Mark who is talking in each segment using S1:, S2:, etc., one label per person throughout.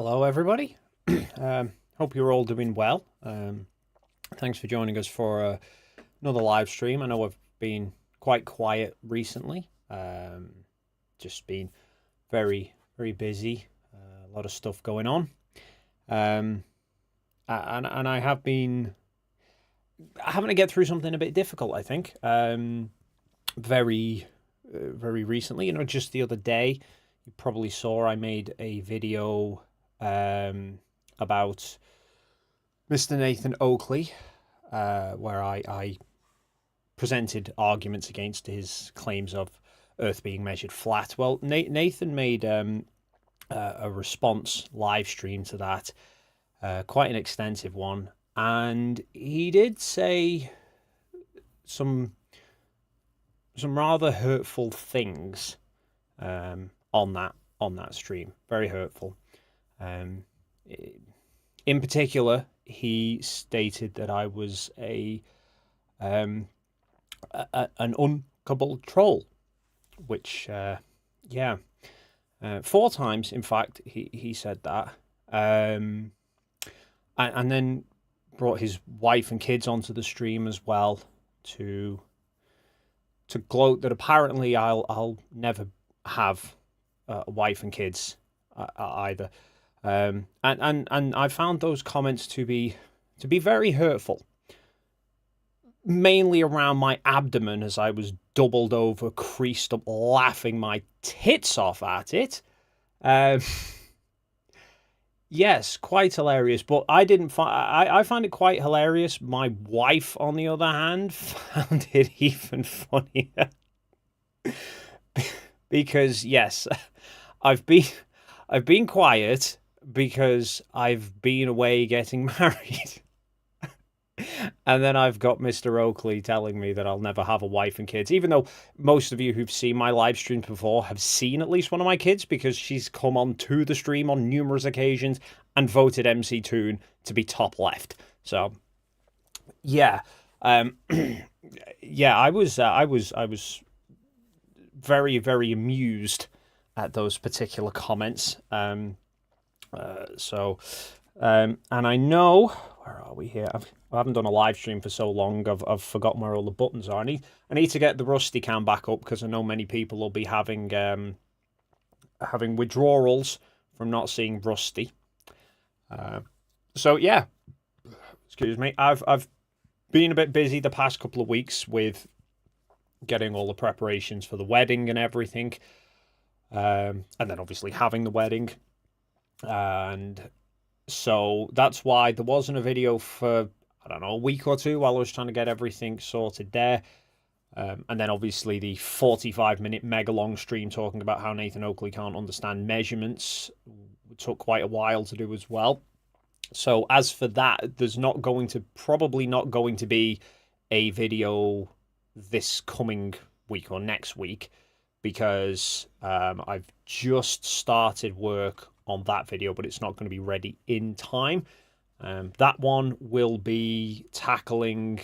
S1: Hello, everybody. Hope you're all doing well. Thanks for joining us for another live stream. I know I've been quite quiet recently. Just been very, very busy. A lot of stuff going on. And I have been having to get through something a bit difficult, I think. Very recently, just the other day, you probably saw I made a video about Mr. Nathan Oakley, where I presented arguments against his claims of Earth being measured flat. Well, Nathan made a response live stream to that, quite an extensive one, and he did say some rather hurtful things on that stream. Very hurtful. In particular, he stated that I was an uncoupled troll, which, 4 times, in fact, he said that, and then brought his wife and kids onto the stream as well to gloat that apparently I'll never have a wife and kids either. And I found those comments to be very hurtful, mainly around my abdomen as I was doubled over, creased up, laughing my tits off at it. Yes, quite hilarious, but I find it quite hilarious. My wife, on the other hand, found it even funnier. Because yes, I've been quiet because I've been away getting married. And then I've got Mr. Oakley telling me that I'll never have a wife and kids, even though most of you who've seen my live streams before have seen at least one of my kids, because she's come on to the stream on numerous occasions and voted MC Toon to be top left. So, yeah, yeah, I was very, very amused at those particular comments. And I know, where are we here? I haven't done a live stream for so long. I've forgotten where all the buttons are. I need to get the Rusty cam back up, because I know many people will be having withdrawals from not seeing Rusty. So yeah, excuse me. I've been a bit busy the past couple of weeks with getting all the preparations for the wedding and everything, and then obviously having the wedding, and so that's why there wasn't a video for, I don't know, a week or two while I was trying to get everything sorted there. And then obviously the 45-minute mega long stream talking about how Nathan Oakley can't understand measurements took quite a while to do as well. So as for that, there's probably not going to be a video this coming week or next week, because I've just started work on that video, but it's not going to be ready in time. That one will be tackling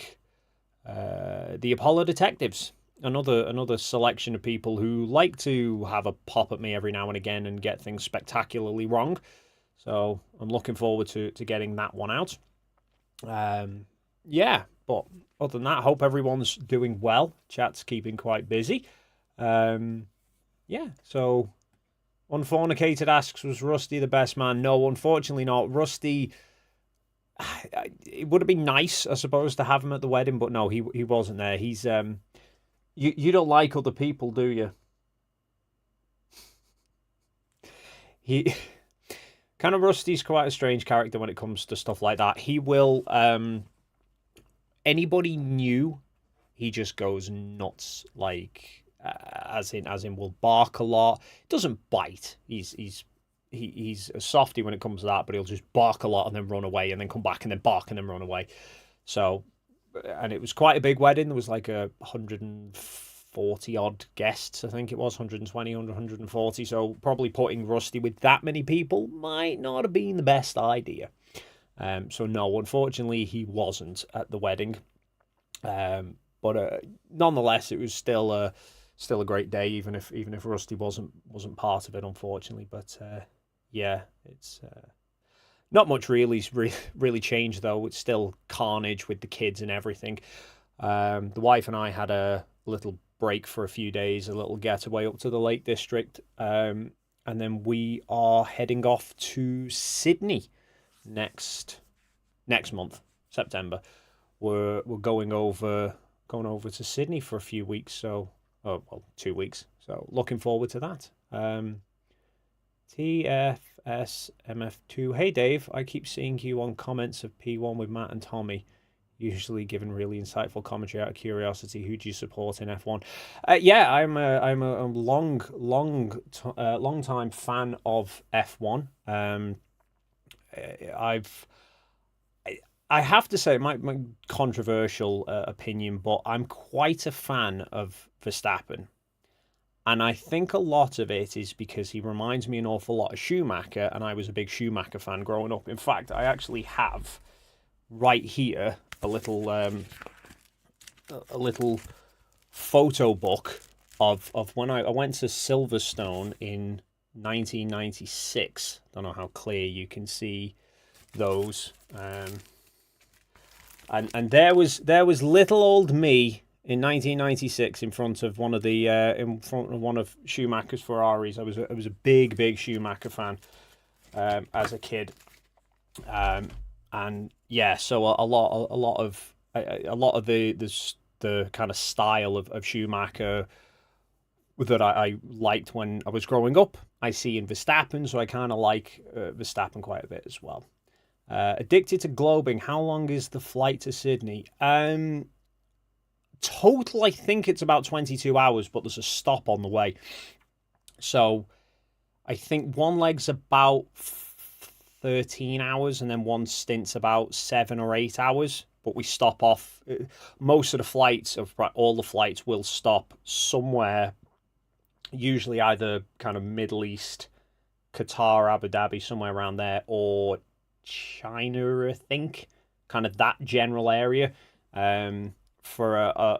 S1: the Apollo detectives, another selection of people who like to have a pop at me every now and again and get things spectacularly wrong. So I'm looking forward to getting that one out. Yeah, but other than that, I hope everyone's doing well. Chat's keeping quite busy. Yeah, so Unfornicated asks, was Rusty the best man? No, unfortunately not. Rusty, it would have been nice, I suppose, to have him at the wedding, but no, he wasn't there. He's you don't like other people, do you? He kind of Rusty's quite a strange character when it comes to stuff like that. He will anybody new, he just goes nuts, like as in will bark a lot. Doesn't bite. He's a softie when it comes to that, but he'll just bark a lot and then run away and then come back and then bark and then run away. So, and it was quite a big wedding. There was like 140 odd guests, I think it was 120, 140. So probably putting Rusty with that many people might not have been the best idea. So no, unfortunately he wasn't at the wedding. But nonetheless, it was still a great day, even if Rusty wasn't part of it, unfortunately. But yeah, it's not much really changed though. It's still carnage with the kids and everything. The wife and I had a little break for a few days, a little getaway up to the Lake District, and then we are heading off to Sydney next month, September. We're going over to Sydney for a few weeks, so 2 weeks. So looking forward to that. TFSMF2. Hey Dave, I keep seeing you on comments of P1 with Matt and Tommy, usually giving really insightful commentary out of curiosity. Who do you support in F1? Yeah, I'm a long time fan of F1. I have to say, my controversial opinion, but I'm quite a fan of Verstappen. And I think a lot of it is because he reminds me an awful lot of Schumacher, and I was a big Schumacher fan growing up. In fact, I actually have right here a little photo book of when I went to Silverstone in 1996. Don't know how clear you can see those. And there was little old me in 1996 in front of one of Schumacher's Ferraris. I was a big Schumacher fan as a kid, and yeah, so a lot of the kind of style of Schumacher that I liked when I was growing up, I see in Verstappen, so I kind of like Verstappen quite a bit as well. Addicted to globing. How long is the flight to Sydney? Total, I think it's about 22 hours, but there's a stop on the way. So I think one leg's about 13 hours, and then one stint's about 7 or 8 hours. But we stop off. Most of the flights, all the flights, will stop somewhere, usually either kind of Middle East, Qatar, Abu Dhabi, somewhere around there, or China, I think, kind of that general area, for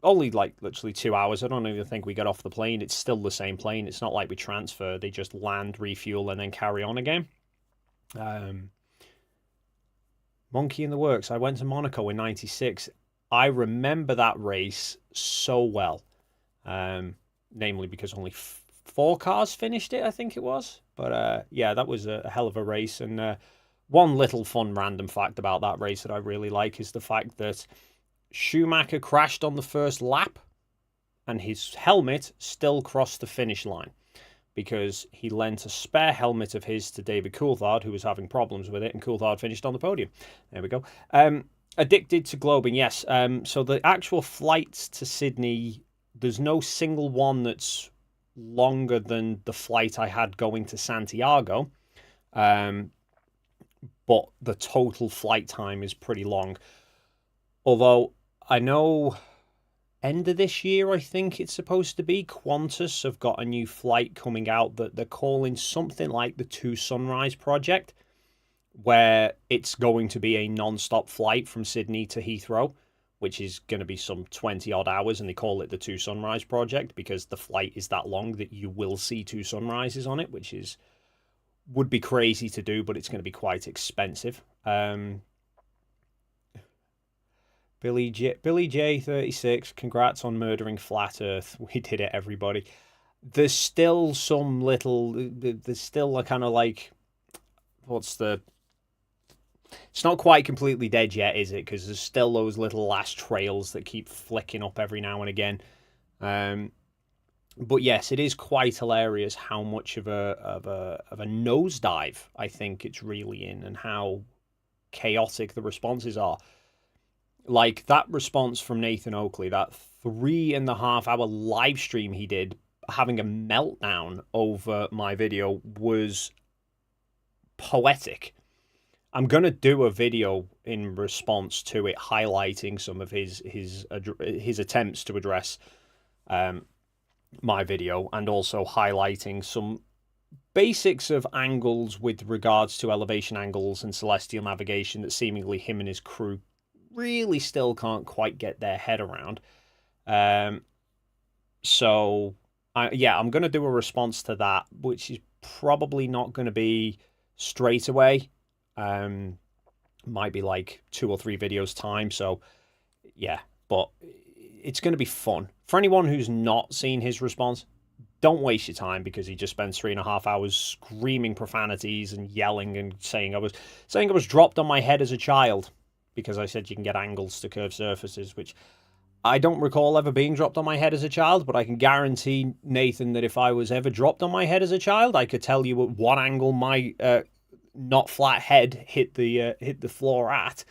S1: only like literally 2 hours. I don't even think we get off the plane. It's still the same plane. It's not like we transfer. They just land, refuel, and then carry on again. Monkey in the works. I went to Monaco in '96. I remember that race so well, namely because only 4 cars finished it, I think it was. But yeah, that was a hell of a race. And one little fun random fact about that race that I really like is the fact that Schumacher crashed on the first lap and his helmet still crossed the finish line because he lent a spare helmet of his to David Coulthard, who was having problems with it, and Coulthard finished on the podium. There we go. Addicted to globing, yes. So the actual flights to Sydney, there's no single one that's longer than the flight I had going to Santiago. But the total flight time is pretty long. Although I know end of this year, I think it's supposed to be, Qantas have got a new flight coming out that they're calling something like the Two Sunrise Project, where it's going to be a non-stop flight from Sydney to Heathrow, which is going to be some 20 odd hours, and they call it the Two Sunrise Project because the flight is that long that you will see 2 sunrises on it, which would be crazy to do, but it's going to be quite expensive. Billy J 36, congrats on murdering Flat Earth. We did it, everybody. There's still there's still a kind of like, it's not quite completely dead yet, is it? Because there's still those little last trails that keep flicking up every now and again. But yes, it is quite hilarious how much of a nosedive I think it's really in, and how chaotic the responses are. Like that response from Nathan Oakley, that 3.5 hour live stream he did, having a meltdown over my video, was poetic. I'm gonna do a video in response to it, highlighting some of his attempts to address my video, and also highlighting some basics of angles with regards to elevation angles and celestial navigation that seemingly him and his crew really still can't quite get their head around. So I'm going to do a response to that, which is probably not going to be straight away. Might be like 2 or 3 videos time. So yeah, but it's going to be fun for anyone who's not seen his response. Don't waste your time, because he just spent 3.5 hours screaming profanities and yelling and saying I was dropped on my head as a child, because I said you can get angles to curved surfaces, which I don't recall ever being dropped on my head as a child, but I can guarantee, Nathan, that if I was ever dropped on my head as a child, I could tell you at what angle my not flat head hit the floor at.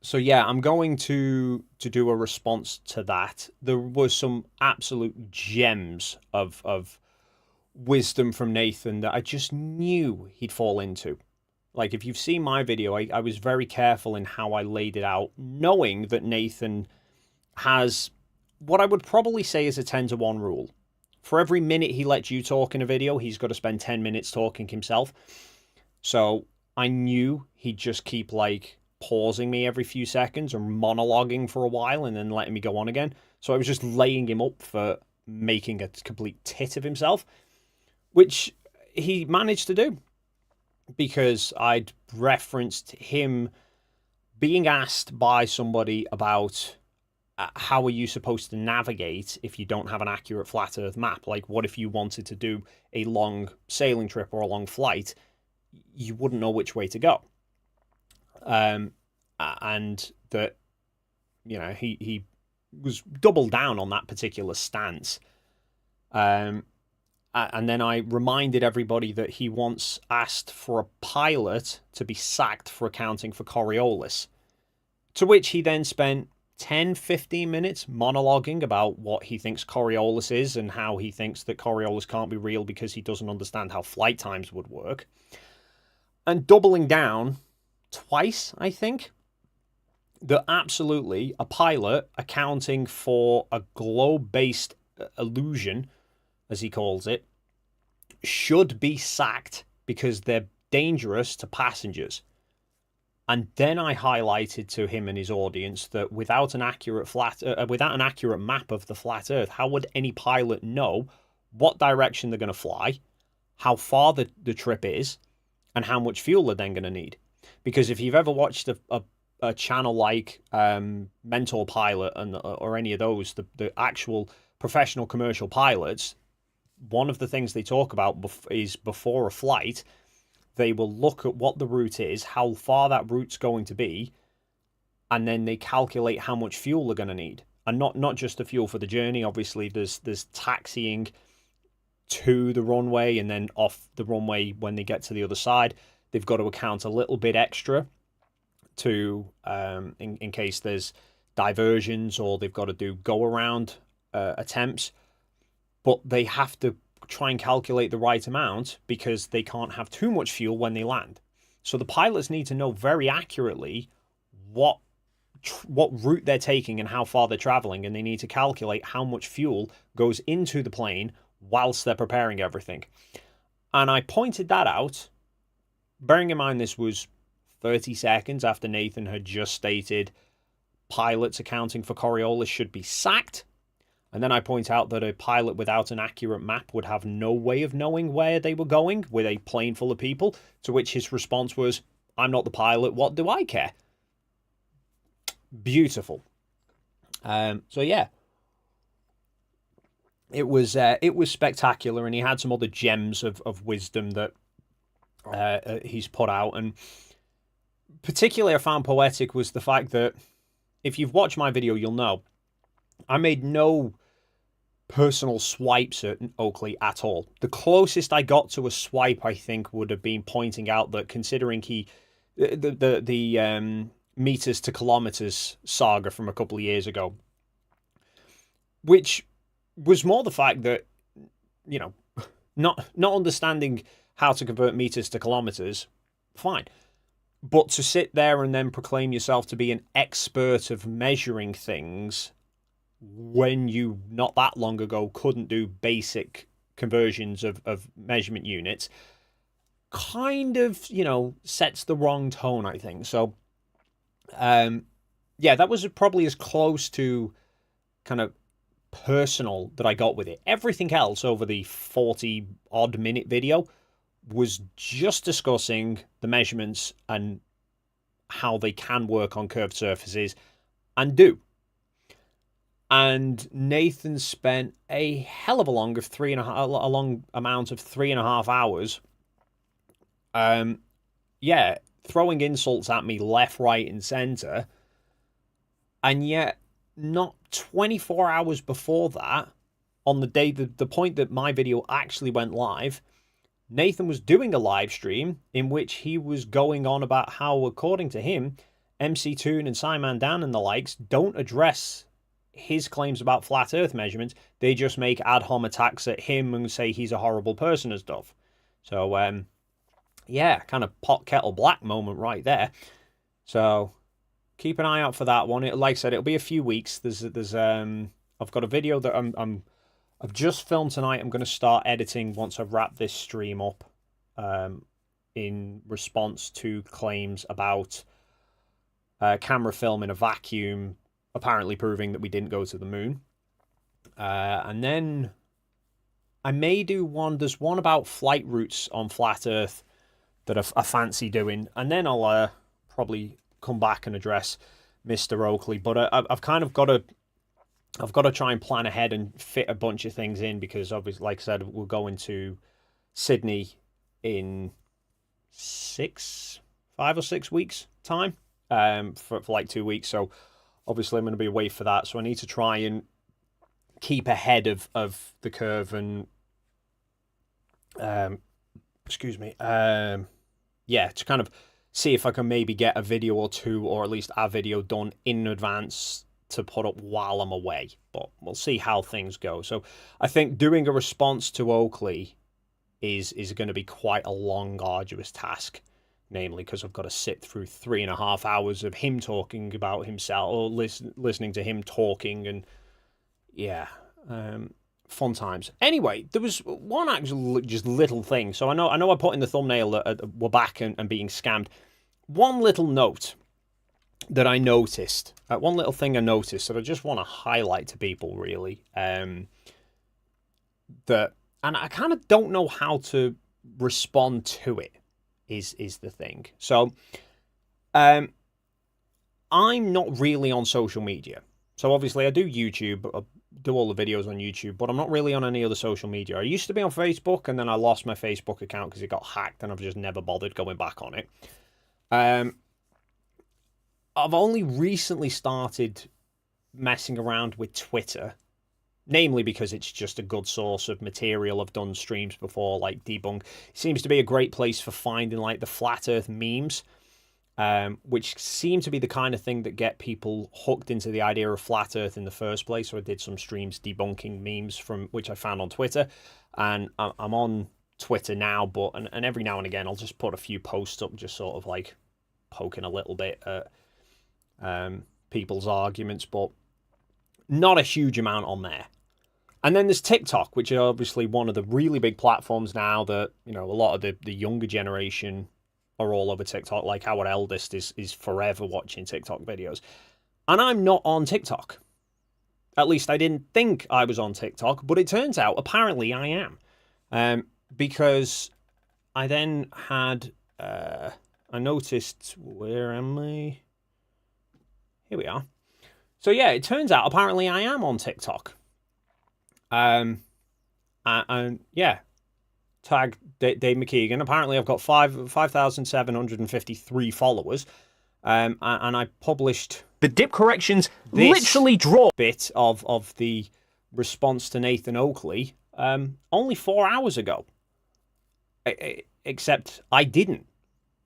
S1: So yeah, I'm going to do a response to that. There was some absolute gems of wisdom from Nathan that I just knew he'd fall into. Like, if you've seen my video, I was very careful in how I laid it out, knowing that Nathan has what I would probably say is a 10-to-1 rule. For every minute he lets you talk in a video, he's got to spend 10 minutes talking himself. So I knew he'd just keep, like, pausing me every few seconds or monologuing for a while and then letting me go on again. So I was just laying him up for making a complete tit of himself, which he managed to do, because I'd referenced him being asked by somebody about how are you supposed to navigate if you don't have an accurate flat Earth map? Like, what if you wanted to do a long sailing trip or a long flight? You wouldn't know which way to go. And that, you know, he was doubled down on that particular stance. And then I reminded everybody that he once asked for a pilot to be sacked for accounting for Coriolis, to which he then spent 10-15 minutes monologuing about what he thinks Coriolis is and how he thinks that Coriolis can't be real because he doesn't understand how flight times would work. And doubling down twice, I think, that absolutely a pilot accounting for a globe-based illusion, as he calls it, should be sacked because they're dangerous to passengers. And then I highlighted to him and his audience that without an accurate map of the flat Earth, how would any pilot know what direction they're going to fly, how far the trip is, and how much fuel they're then going to need? Because if you've ever watched a channel like Mentor Pilot or any of those, the actual professional commercial pilots, one of the things they talk about is before a flight, they will look at what the route is, how far that route's going to be, and then they calculate how much fuel they're going to need. And not just the fuel for the journey. Obviously, there's taxiing to the runway and then off the runway when they get to the other side. They've got to account a little bit extra to in case there's diversions, or they've got to do go-around attempts. But they have to try and calculate the right amount because they can't have too much fuel when they land. So the pilots need to know very accurately what route they're taking and how far they're traveling, and they need to calculate how much fuel goes into the plane whilst they're preparing everything. And I pointed that out, bearing in mind this was 30 seconds after Nathan had just stated pilots accounting for Coriolis should be sacked. And then I point out that a pilot without an accurate map would have no way of knowing where they were going with a plane full of people, to which his response was, "I'm not the pilot, what do I care?" Beautiful. So yeah, it was spectacular, and he had some other gems of wisdom that he's put out. And particularly I found poetic was the fact that, if you've watched my video, you'll know I made no personal swipes at Oakley at all. The closest I got to a swipe, I think, would have been pointing out that, considering the meters to kilometers saga from a couple of years ago, which was more the fact that, you know, not understanding how to convert meters to kilometers, fine. But to sit there and then proclaim yourself to be an expert of measuring things when you, not that long ago, couldn't do basic conversions of measurement units, kind of, you know, sets the wrong tone, I think. So, yeah, that was probably as close to kind of personal that I got with it. Everything else over the 40 odd minute video was just discussing the measurements and how they can work on curved surfaces and do. And Nathan spent a hell of a long amount of 3.5 hours, throwing insults at me left, right, and center. And yet, not 24 hours before that, on the day, the point that my video actually went live, Nathan was doing a live stream in which he was going on about how, according to him, MC Toon and Simon Dan and the likes don't address his claims about flat earth measurements. They just make ad hom attacks at him and say he's a horrible person and stuff. So, kind of pot kettle black moment right there. So keep an eye out for that one. Like I said, it'll be a few weeks. I've got a video that I've just filmed tonight. I'm going to start editing once I've wrapped this stream up, in response to claims about camera film in a vacuum apparently proving that we didn't go to the moon. And then I may do one. There's one about flight routes on flat Earth that I fancy doing, and then I'll probably come back and address Mr. Oakley. But I've kind of got to try and plan ahead and fit a bunch of things in, because obviously, like I said, we're going to Sydney in 5 or 6 weeks time, for like 2 weeks. So obviously I'm going to be away for that. So I need to try and keep ahead of the curve and, to kind of see if I can maybe get a video or two, or at least a video done in advance to put up while I'm away. But we'll see how things go. So I think doing a response to Oakley is going to be quite a long, arduous task. Namely, because I've got to sit through 3.5 hours of him talking about himself, or listening to him talking, and fun times. Anyway, there was one actual just little thing. So I know I put in the thumbnail that we're back and being scammed. One little note that I noticed, one little thing I noticed that I just want to highlight to people, really, and I kind of don't know how to respond to it. Is the thing. So, I'm not really on social media. So obviously I do YouTube, I do all the videos on YouTube, but I'm not really on any other social media. I used to be on Facebook, and then I lost my Facebook account because it got hacked, and I've just never bothered going back on it. I've only recently started messing around with Twitter, namely because it's just a good source of material. I've done streams before, like Debunk. It seems to be a great place for finding like the flat earth memes, which seem to be the kind of thing that get people hooked into the idea of flat earth in the first place. So I did some streams debunking memes which I found on Twitter, and I'm on Twitter now, but and every now and again I'll just put a few posts up, just sort of like poking a little bit at people's arguments, but not a huge amount on there. And then there's TikTok, which is obviously one of the really big platforms now that, a lot of the younger generation are all over TikTok. Like our eldest is forever watching TikTok videos. And I'm not on TikTok. At least I didn't think I was on TikTok, but it turns out apparently I am. Because I then had, I noticed, where am I? Here we are. So yeah, it turns out apparently I am on TikTok. And tag Dave McKeegan. Apparently I've got 5,753 followers. And I published the dip corrections, literally draw bit of the response to Nathan Oakley, only 4 hours ago. Except I didn't,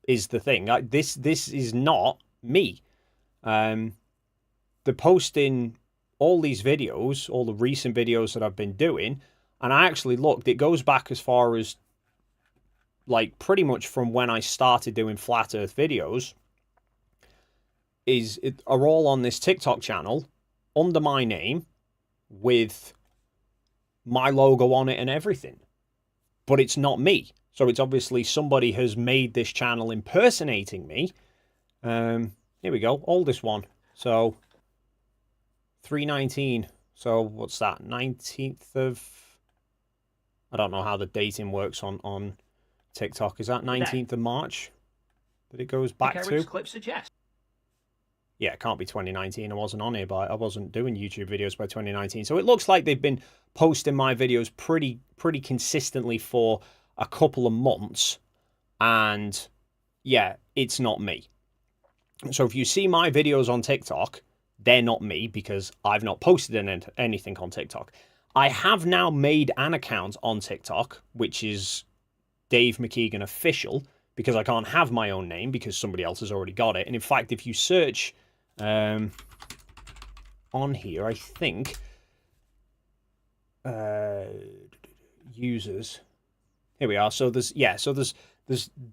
S1: is the thing. This is not me. The posting all these videos, all the recent videos that I've been doing, and I actually looked, it goes back as far as like pretty much from when I started doing flat earth videos, are all on this TikTok channel under my name with my logo on it and everything. But it's not me. So it's obviously somebody has made this channel impersonating me. Here we go, oldest one. So 319 So what's that? 19th of... I don't know how the dating works on TikTok. Is that 19th of March that it goes back to?
S2: Clip suggests.
S1: Yeah, it can't be 2019. I wasn't on here, but I wasn't doing YouTube videos by 2019. So it looks like they've been posting my videos pretty consistently for a couple of months. And yeah, it's not me. So if you see my videos on TikTok, they're not me because I've not posted anything on TikTok. I have now made an account on TikTok, which is Dave McKeegan Official, because I can't have my own name because somebody else has already got it. And in fact, if you search on here, I think users. Here we are. So there's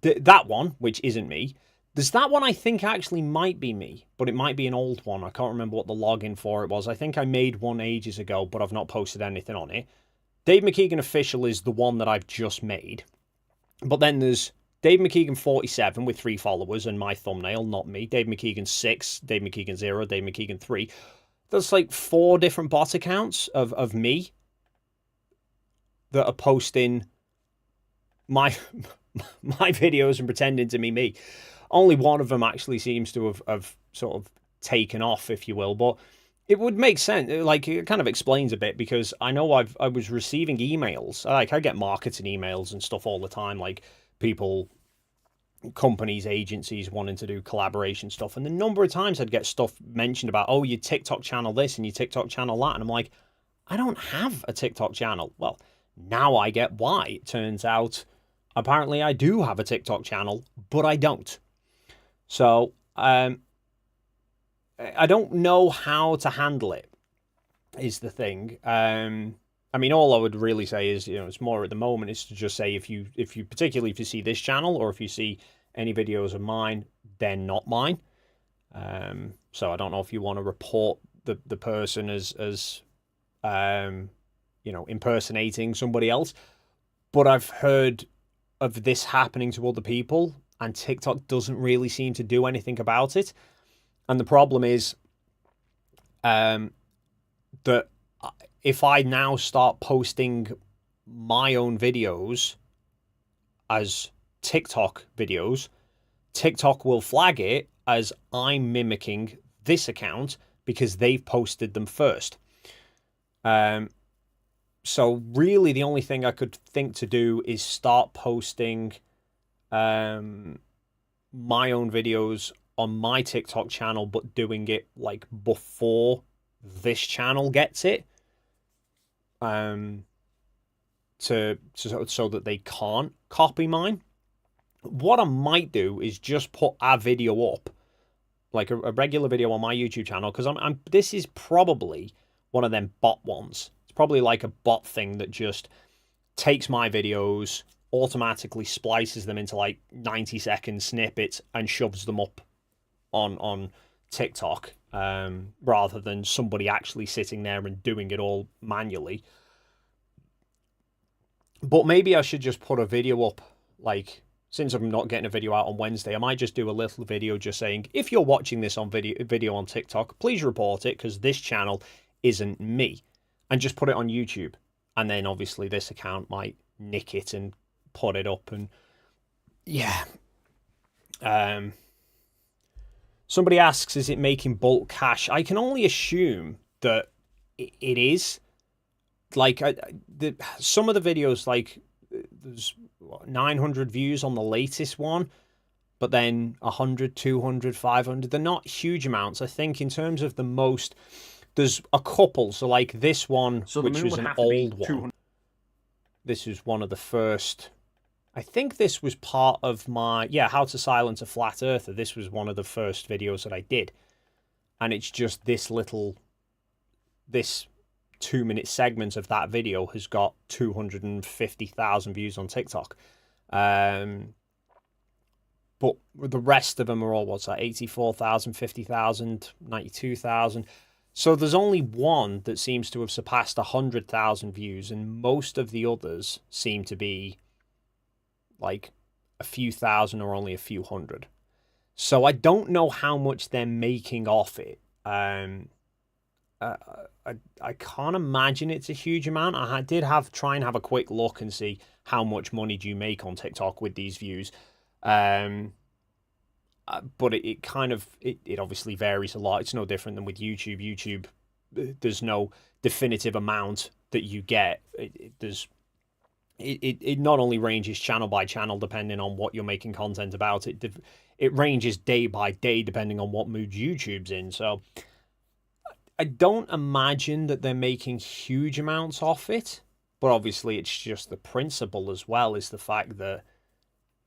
S1: that one, which isn't me. There's that one I think actually might be me, but it might be an old one. I can't remember what the login for it was. I think I made one ages ago, but I've not posted anything on it. Dave McKeegan Official is the one that I've just made. But then there's Dave McKeegan 47 with 3 followers and my thumbnail, not me. Dave McKeegan 6, Dave McKeegan 0, Dave McKeegan 3. There's like 4 different bot accounts of me that are posting my videos and pretending to be me. Only one of them actually seems to have sort of taken off, if you will. But it would make sense. Like, it kind of explains a bit because I know I was receiving emails. Like, I get marketing emails and stuff all the time. Like, people, companies, agencies wanting to do collaboration stuff. And the number of times I'd get stuff mentioned about, oh, your TikTok channel this and your TikTok channel that. And I'm like, I don't have a TikTok channel. Well, now I get why. It turns out, apparently I do have a TikTok channel, but I don't. So, I don't know how to handle it, is the thing. I mean, all I would really say is, it's more at the moment is to just say if you particularly if you see this channel or if you see any videos of mine, they're not mine. So I don't know if you want to report the person as impersonating somebody else, but I've heard of this happening to other people, and TikTok doesn't really seem to do anything about it. And the problem is that if I now start posting my own videos as TikTok videos, TikTok will flag it as I'm mimicking this account because they've posted them first. So really the only thing I could think to do is start posting my own videos on my TikTok channel, but doing it like before this channel gets it, so that they can't copy mine. What I might do is just put a video up, like a regular video on my YouTube channel, because this is probably one of them bot ones. It's probably like a bot thing that just takes my videos, automatically splices them into like 90-second snippets and shoves them up on TikTok, rather than somebody actually sitting there and doing it all manually. But maybe I should just put a video up, like, since I'm not getting a video out on Wednesday, I might just do a little video just saying, if you're watching this on video on TikTok, please report it, because this channel isn't me. And just put it on YouTube. And then obviously this account might nick it and put it up. And yeah. Somebody asks, is it making bulk cash? I can only assume that it is. Like, some of the videos, like, there's 900 views on the latest one, but then 100, 200, 500. They're not huge amounts. I think in terms of the most, there's a couple. So, like, this one, which was an old one. This is one of the first. I think this was part of my, How to Silence a Flat Earther. This was one of the first videos that I did. And it's just this 2-minute segment of that video has got 250,000 views on TikTok. But the rest of them are all, 84,000, 50,000, 92,000. So there's only one that seems to have surpassed 100,000 views, and most of the others seem to be like a few thousand or only a few hundred. So I don't know how much they're making off it. I can't imagine it's a huge amount. I did try and have a quick look and see how much money do you make on TikTok with these views. But it kind of it obviously varies a lot. It's no different than with YouTube. YouTube, there's no definitive amount that you get. It not only ranges channel by channel depending on what you're making content about. It ranges day by day depending on what mood YouTube's in. So I don't imagine that they're making huge amounts off it, but obviously it's just the principle as well, is the fact that,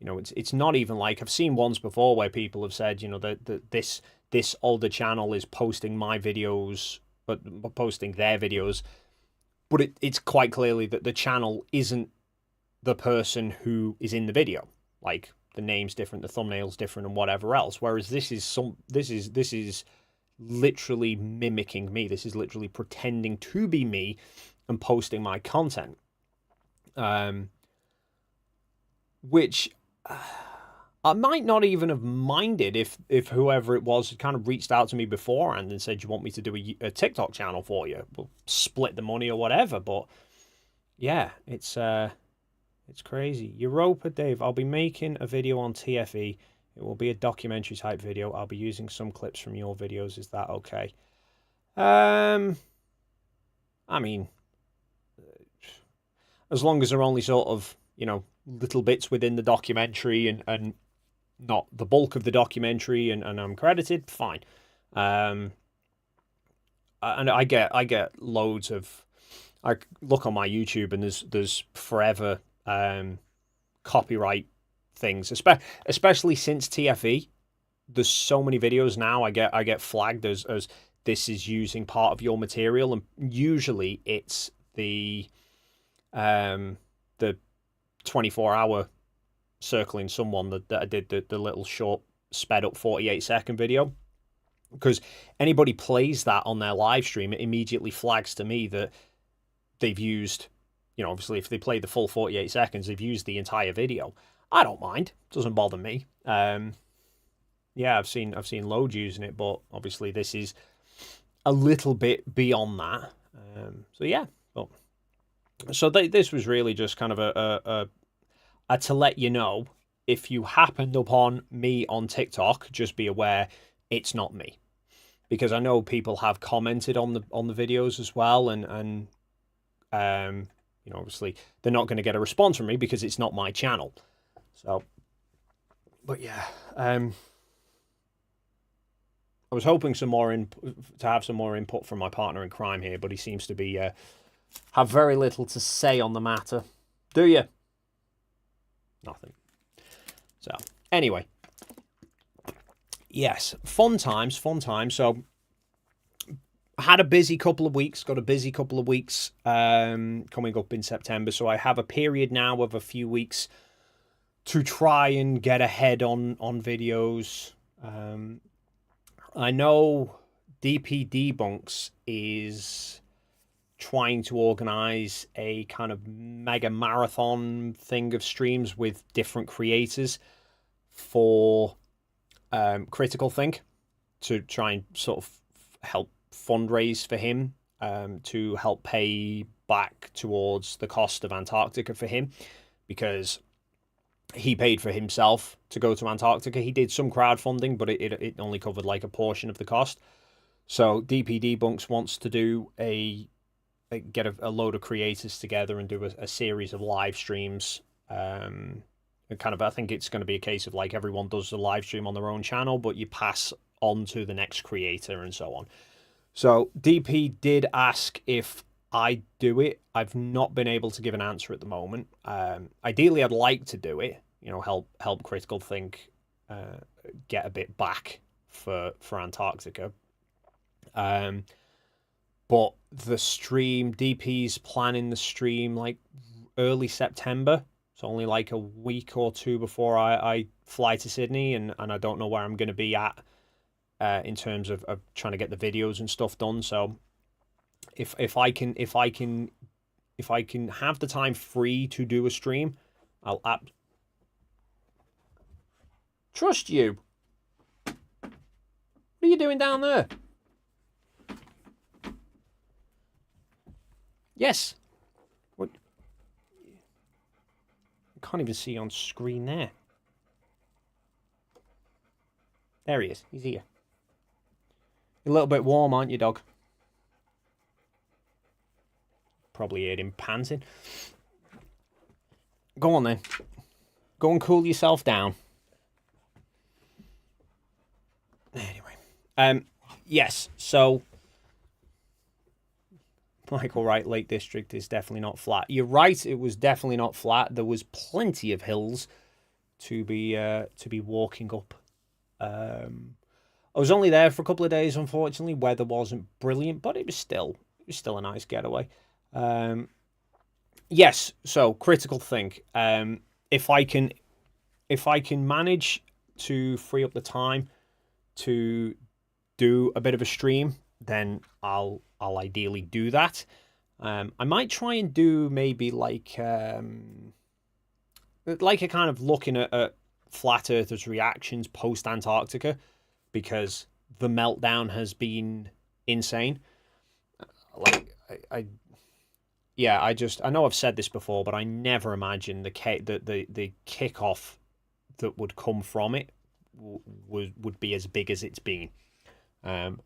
S1: you know, it's not even like, I've seen ones before where people have said, you know, that this older channel is posting my videos, but posting their videos, but it's quite clearly that the channel isn't the person who is in the video. Like, the name's different, the thumbnail's different, and whatever else. Whereas this is literally mimicking me. This is literally pretending to be me and posting my content. Which I might not even have minded if whoever it was had kind of reached out to me beforehand and said, you want me to do a TikTok channel for you? We'll split the money or whatever. But yeah, it's crazy. Europa, Dave, I'll be making a video on TFE. It will be a documentary type video. I'll be using some clips from your videos. Is that okay? I mean, as long as they're only sort of, you know, little bits within the documentary and not the bulk of the documentary and I'm credited, fine. And I get loads of, I look on my YouTube and there's forever copyright things, especially since TFE. There's so many videos now I get flagged as this is using part of your material, and usually it's the 24-hour circling someone that I did the little short sped up 48-second video, because anybody plays that on their live stream, it immediately flags to me that they've used, you know, obviously if they play the full 48 seconds, they've used the entire video. I don't mind. It doesn't bother me. Yeah, I've seen loads using it, but obviously this is a little bit beyond that. So yeah, well, so this was really just kind of a to let you know, if you happened upon me on TikTok, just be aware it's not me, because I know people have commented on the videos as well, and you know, obviously they're not going to get a response from me because it's not my channel. So, but yeah, I was hoping to have some more input from my partner in crime here, but he seems to be have very little to say on the matter. Do you? Nothing. So anyway, yes, fun times. So I had a busy couple of weeks. Got a busy couple of weeks coming up in September. So I have a period now of a few weeks to try and get ahead on videos. I know DP Debunks is trying to organize a kind of mega marathon thing of streams with different creators for Critical Think, to try and sort of help fundraise for him, to help pay back towards the cost of Antarctica for him, because he paid for himself to go to Antarctica. He did some crowdfunding, but it only covered like a portion of the cost. So DP Debunks wants to do get a load of creators together and do a series of live streams. And kind of, I think it's going to be a case of like everyone does the live stream on their own channel, but you pass on to the next creator and so on. So DP did ask if I do it. I've not been able to give an answer at the moment. Ideally, I'd like to do it. You know, help Critical Think get a bit back for Antarctica. But the stream, DP's planning the stream like early September. It's only like a week or two before I fly to Sydney, and I don't know where I'm going to be at in terms of trying to get the videos and stuff done. So if I can have the time free to do a stream, I'll trust you. What are you doing down there? Yes. What? I can't even see on screen there. There he is. He's here. You're a little bit warm, aren't you, dog? Probably heard him panting. Go on then. Go and cool yourself down. Anyway. Yes, so Michael Wright Lake District is definitely not flat. You're right, it was definitely not flat. There was plenty of hills to be walking up. I was only there for a couple of days, unfortunately. Weather wasn't brilliant, but it was still a nice getaway. Yes, so critical thing. If I can manage to free up the time to do a bit of a stream, then I'll ideally do that. I might try and do maybe like a kind of looking at flat earthers' reactions post Antarctica, because the meltdown has been insane. Like I know I've said this before, but I never imagined the kickoff that would come from it would be as big as it's been. And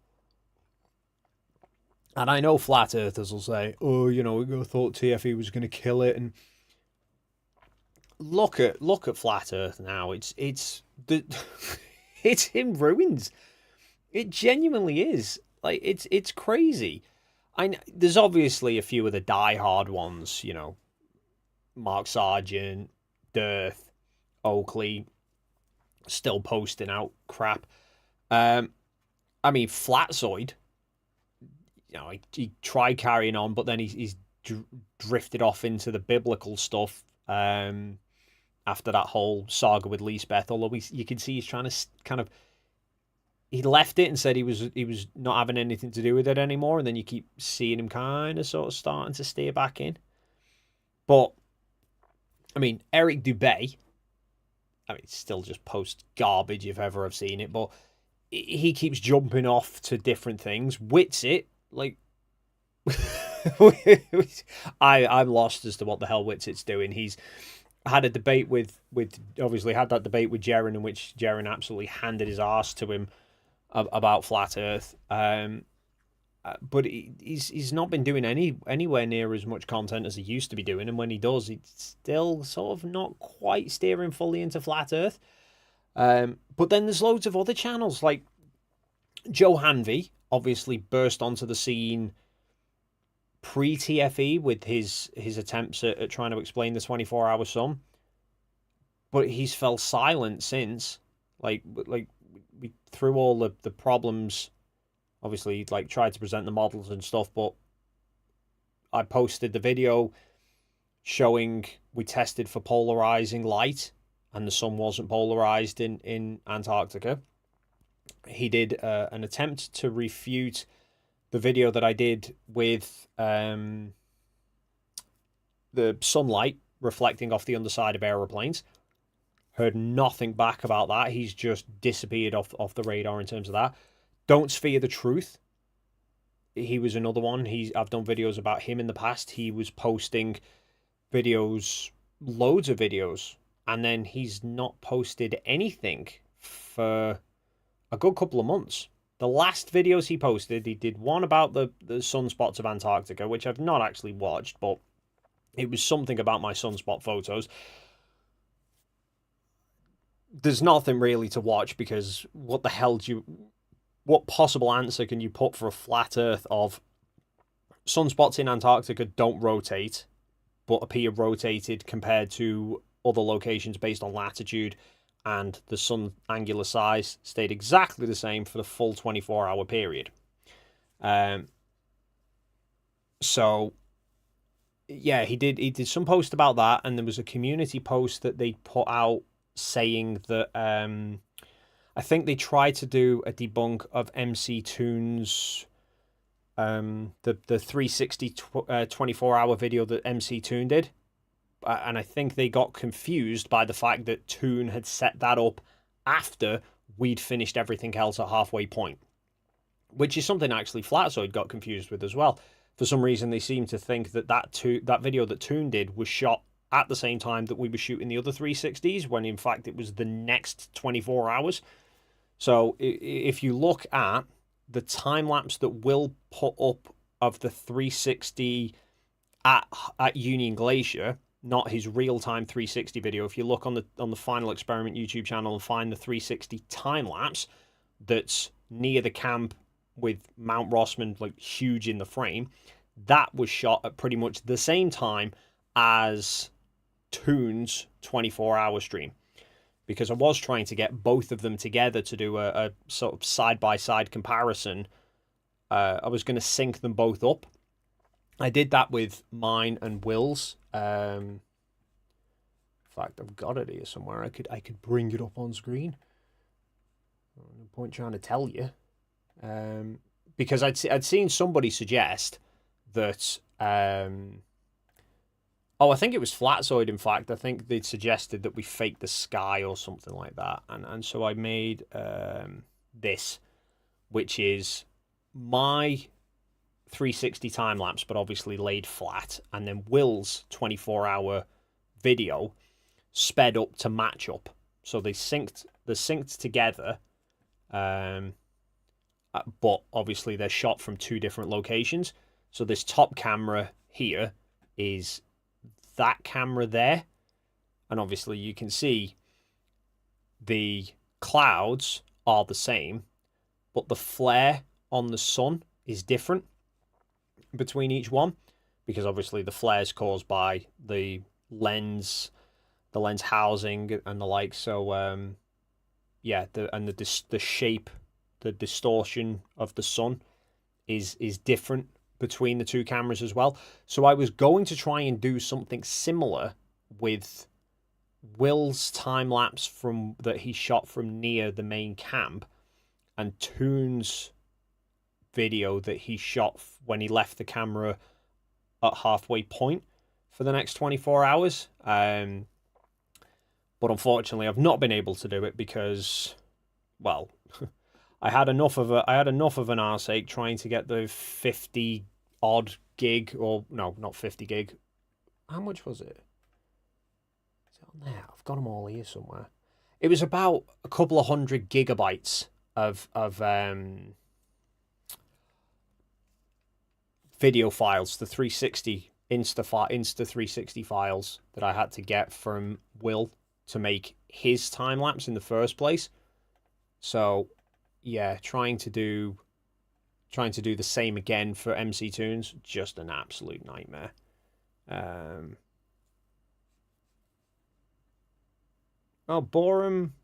S1: I know flat earthers will say, "Oh, we thought TFE was going to kill it," and look at flat Earth now. It's it's in ruins. It genuinely is. Like it's crazy. There's obviously a few of the die-hard ones, Mark Sargent, Dearth, Oakley, still posting out crap. Flatzoid, he tried carrying on, but then he's drifted off into the biblical stuff after that whole saga with Lisbeth. Although you can see he's trying to kind of, he left it and said he was not having anything to do with it anymore, and then you keep seeing him kind of sort of starting to steer back in. But Eric Dubé, still just post garbage if ever I've seen it, but he keeps jumping off to different things. Witsit, like, I'm lost as to what the hell Witsit's doing. He's had a debate with obviously had that debate with Jaren, in which Jaren absolutely handed his arse to him about flat Earth. But he's not been doing anywhere near as much content as he used to be doing, and when he does, it's still sort of not quite steering fully into flat Earth. But then there's loads of other channels, like Joe Hanvey obviously burst onto the scene pre-TFE with his attempts at trying to explain the 24-hour sun, but he's fell silent since. Like we through all the problems, obviously, like, tried to present the models and stuff, but I posted the video showing we tested for polarizing light and the sun wasn't polarized in Antarctica. He did an attempt to refute the video that I did with the sunlight reflecting off the underside of aeroplanes. Heard nothing back about that. He's just disappeared off the radar in terms of that. Don't Sphere the Truth. He was another one. I've done videos about him in the past. He was posting videos, loads of videos, and then he's not posted anything for a good couple of months. The last videos he posted, he did one about the sunspots of Antarctica, which I've not actually watched, but it was something about my sunspot photos. There's nothing really to watch, because what the hell what possible answer can you put for a flat Earth of sunspots in Antarctica don't rotate, but appear rotated compared to other locations based on latitude, and the sun angular size stayed exactly the same for the full 24-hour period. So yeah, he did some post about that, and there was a community post that they put out saying that I think they tried to do a debunk of MC Toon's the 360 24-hour video that MC Toon did, and I think they got confused by the fact that Toon had set that up after we'd finished everything else at halfway point, which is something actually Flatzoid got confused with as well. for some reason they seem to think that that video that Toon did was shot at the same time that we were shooting the other 360s, when in fact it was the next 24 hours. So if you look at the time lapse that Will put up of the 360 at Union Glacier, not his real-time 360 video, if you look on the Final Experiment YouTube channel and find the 360 time lapse that's near the camp with Mount Rossman like huge in the frame, that was shot at pretty much the same time as Toon's 24-hour stream, because I was trying to get both of them together to do a sort of side-by-side comparison. I was going to sync them both up. I did that with mine and Will's. In fact, I've got it here somewhere. I could bring it up on screen. No point trying to tell you, because I'd seen somebody suggest that. I think it was Flatzoid, in fact. I think they'd suggested that we fake the sky or something like that. And so I made this, which is my 360 time-lapse, but obviously laid flat. And then Will's 24-hour video sped up to match up. So they're synced together, but obviously they're shot from two different locations. So this top camera here is that camera there, and obviously you can see the clouds are the same, but the flare on the sun is different between each one, because obviously the flare is caused by the lens housing and the like. So yeah, the shape, the distortion of the sun is different between the two cameras as well. So I was going to try and do something similar with Will's time lapse from that he shot from near the main camp, and Toon's video that he shot when he left the camera at halfway point for the next 24 hours. But unfortunately, I've not been able to do it because, well, I had enough of an arse ache trying to get the 50 odd gig, or no, not 50 gig. How much was it? Is it on there? I've got them all here somewhere. It was about a couple of 100 gigabytes of video files, the 360 Insta 360 files that I had to get from Will to make his time lapse in the first place. So yeah, trying to do the same again for MC Tunes, just an absolute nightmare. Oh, Borum.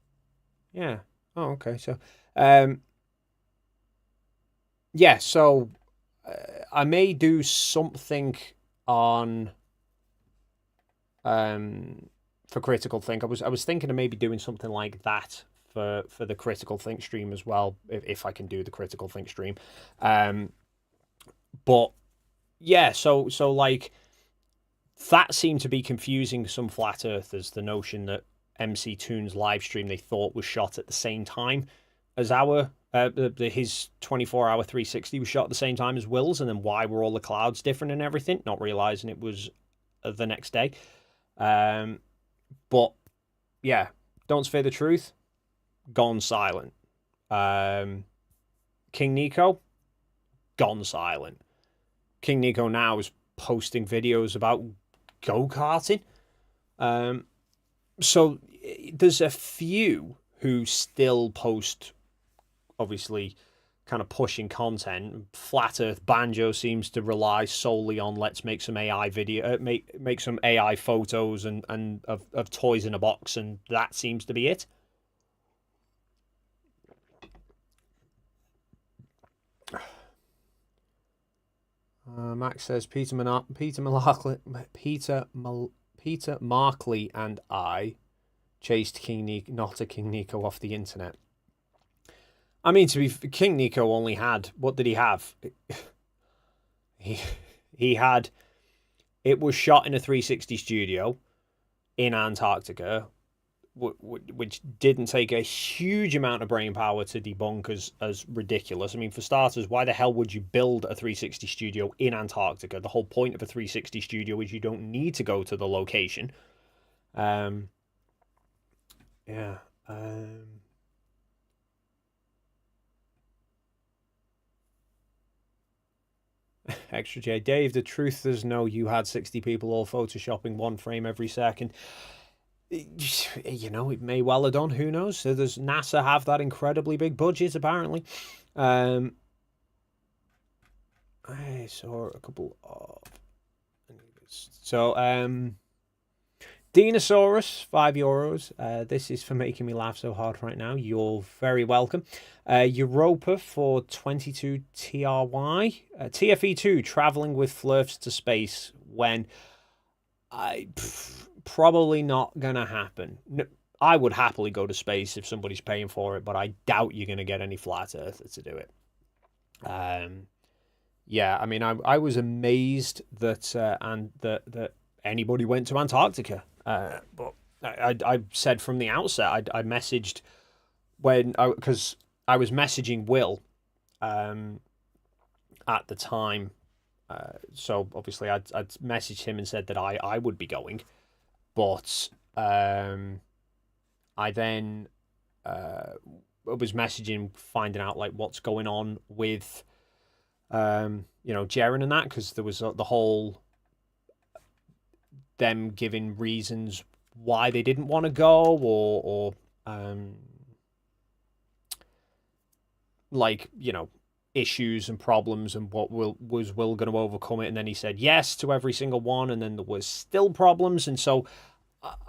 S1: Yeah. Oh, okay. So, yeah. So, I may do something on for Critical Think. I was thinking of maybe doing something like that for the Critical Think stream as well, if I can do the Critical Think stream. But yeah, so like that seemed to be confusing some flat earthers, the notion that MC Toon's live stream they thought was shot at the same time as our his 24-hour 360 was shot at the same time as Will's, and then why were all the clouds different and everything, not realizing it was the next day. But yeah, don't spare the truth, gone silent. King Nico, gone silent. King Nico now is posting videos about go-karting. So there's a few who still post, obviously, kind of pushing content. Flat Earth Banjo seems to rely solely on let's make some AI video, make some AI photos and of toys in a box, and that seems to be it. Max says Peter Markley and I chased King Nico, not a King Nico, off the internet. I mean, to be King Nico only had, what did he have? He had, it was shot in a 360 studio in Antarctica which didn't take a huge amount of brain power to debunk as ridiculous. I mean, for starters, why the hell would you build a 360 studio in Antarctica? The whole point of a 360 studio is you don't need to go to the location. Yeah. Extra J. Dave, the truth is no, you had 60 people all photoshopping one frame every second. You know, it may well have done. Who knows? So does NASA have that incredibly big budget, apparently? I saw a couple of... So, Dinosaurus, €5. This is for making me laugh so hard right now. You're very welcome. Europa for 22 TRY. TFE2, traveling with Flurfs to space when probably not going to happen. I would happily go to space if somebody's paying for it, but I doubt you're going to get any flat earther to do it. Yeah, I mean, I was amazed that that anybody went to Antarctica. But I said from the outset, I messaged because I was messaging Will at the time. So obviously I'd messaged him and said that I would be going. But I then was messaging, finding out like what's going on with Jaren and that, because there was the whole them giving reasons why they didn't want to go, or issues and problems, and what was Will going to overcome it. And then he said yes to every single one, and then there was still problems. And so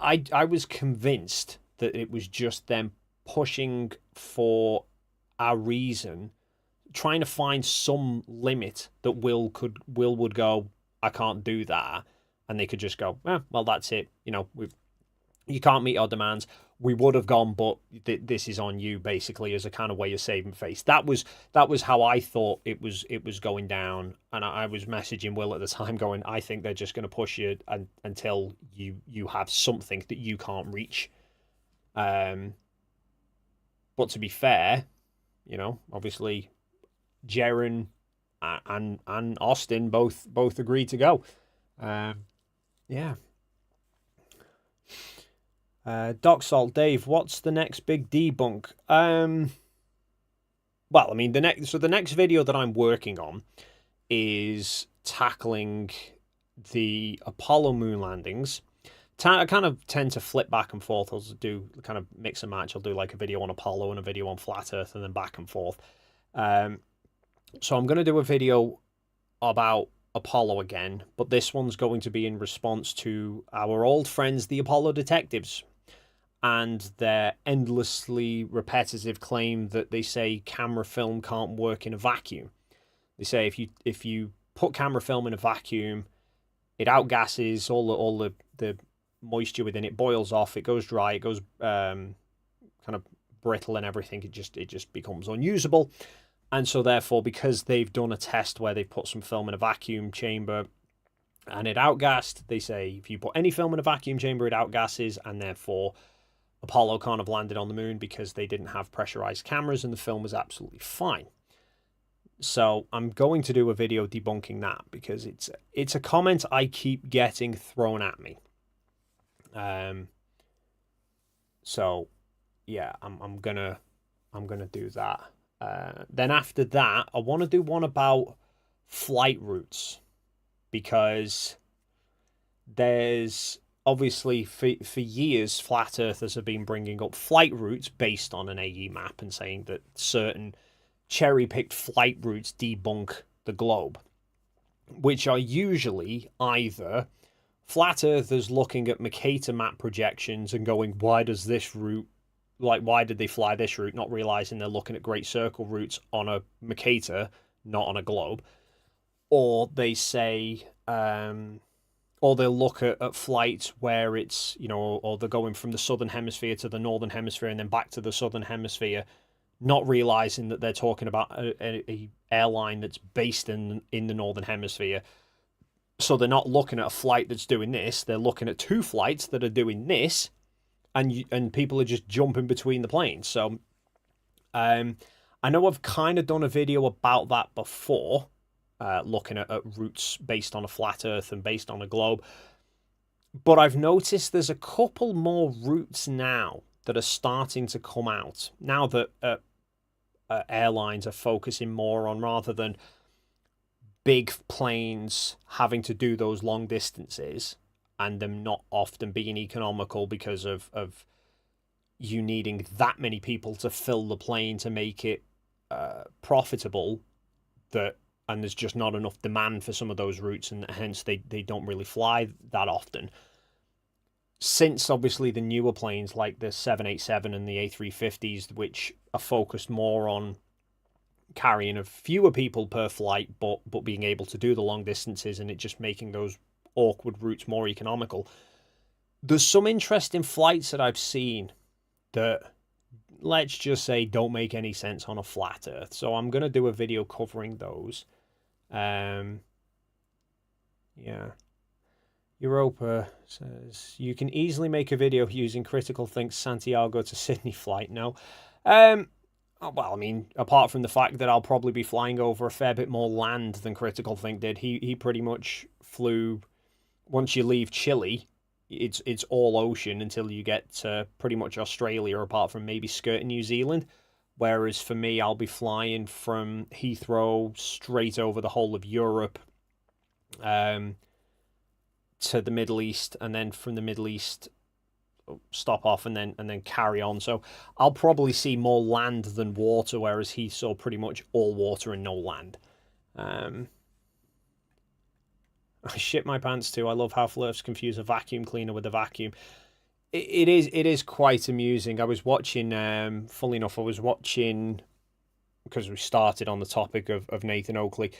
S1: I was convinced that it was just them pushing for a reason, trying to find some limit that Will would go, I can't do that. And they could just go, well, that's it. You can't meet our demands. We would have gone, but this is on you, basically, as a kind of way of saving face. That was how I thought it was going down. And I was messaging Will at the time going, I think they're just going to push you until you have something that you can't reach. But to be fair, obviously Jaren and Austin both agreed to go. Yeah. Doc Salt, Dave, what's the next big debunk? Well, I mean, the next video that I'm working on is tackling the Apollo moon landings. I kind of tend to flip back and forth. I'll do kind of mix and match. I'll do like a video on Apollo and a video on Flat Earth, and then back and forth. So I'm going to do a video about Apollo again, but this one's going to be in response to our old friends, the Apollo detectives, and their endlessly repetitive claim that they say camera film can't work in a vacuum. They say if you put camera film in a vacuum, it outgasses all the moisture within it, boils off, it goes dry, it goes kind of brittle and everything. It just becomes unusable. And so therefore, because they've done a test where they put some film in a vacuum chamber and it outgassed, they say if you put any film in a vacuum chamber, it outgasses, and therefore Apollo can't have landed on the moon because they didn't have pressurized cameras and the film was absolutely fine. So I'm going to do a video debunking that, because it's a comment I keep getting thrown at me. So yeah, I'm gonna do that. Then after that, I want to do one about flight routes, because there's obviously for years flat earthers have been bringing up flight routes based on an AE map and saying that certain cherry-picked flight routes debunk the globe, which are usually either flat earthers looking at Mercator map projections and going, why does this route, like, why did they fly this route, not realizing they're looking at Great Circle routes on a Mercator, not on a globe. Or they say, or they'll look at flights where it's, or they're going from the southern hemisphere to the northern hemisphere and then back to the southern hemisphere, not realizing that they're talking about a airline that's based in the northern hemisphere. So they're not looking at a flight that's doing this, they're looking at two flights that are doing this, and people are just jumping between the planes. So I know I've kind of done a video about that before, looking at routes based on a flat Earth and based on a globe. But I've noticed there's a couple more routes now that are starting to come out. Now that airlines are focusing more on, rather than big planes having to do those long distances and them not often being economical because of you needing that many people to fill the plane to make it profitable, and there's just not enough demand for some of those routes, and hence they don't really fly that often. Since obviously the newer planes like the 787 and the A350s, which are focused more on carrying a fewer people per flight, but being able to do the long distances, and it just making those awkward routes more economical. There's some interesting flights that I've seen that, let's just say, don't make any sense on a flat Earth. So I'm going to do a video covering those. Yeah. Europa says, you can easily make a video using Critical Think's Santiago to Sydney flight. No. Well, I mean, apart from the fact that I'll probably be flying over a fair bit more land than Critical Think did. He pretty much flew, once you leave Chile, it's all ocean until you get to pretty much Australia, apart from maybe skirting New Zealand. Whereas for me, I'll be flying from Heathrow straight over the whole of Europe to the Middle East, and then from the Middle East stop off and then carry on. So I'll probably see more land than water, whereas he saw pretty much all water and no land. I shit my pants too. I love how Flurfs confuse a vacuum cleaner with a vacuum. It is quite amusing. I was watching, funnily enough, because we started on the topic of Nathan Oakley.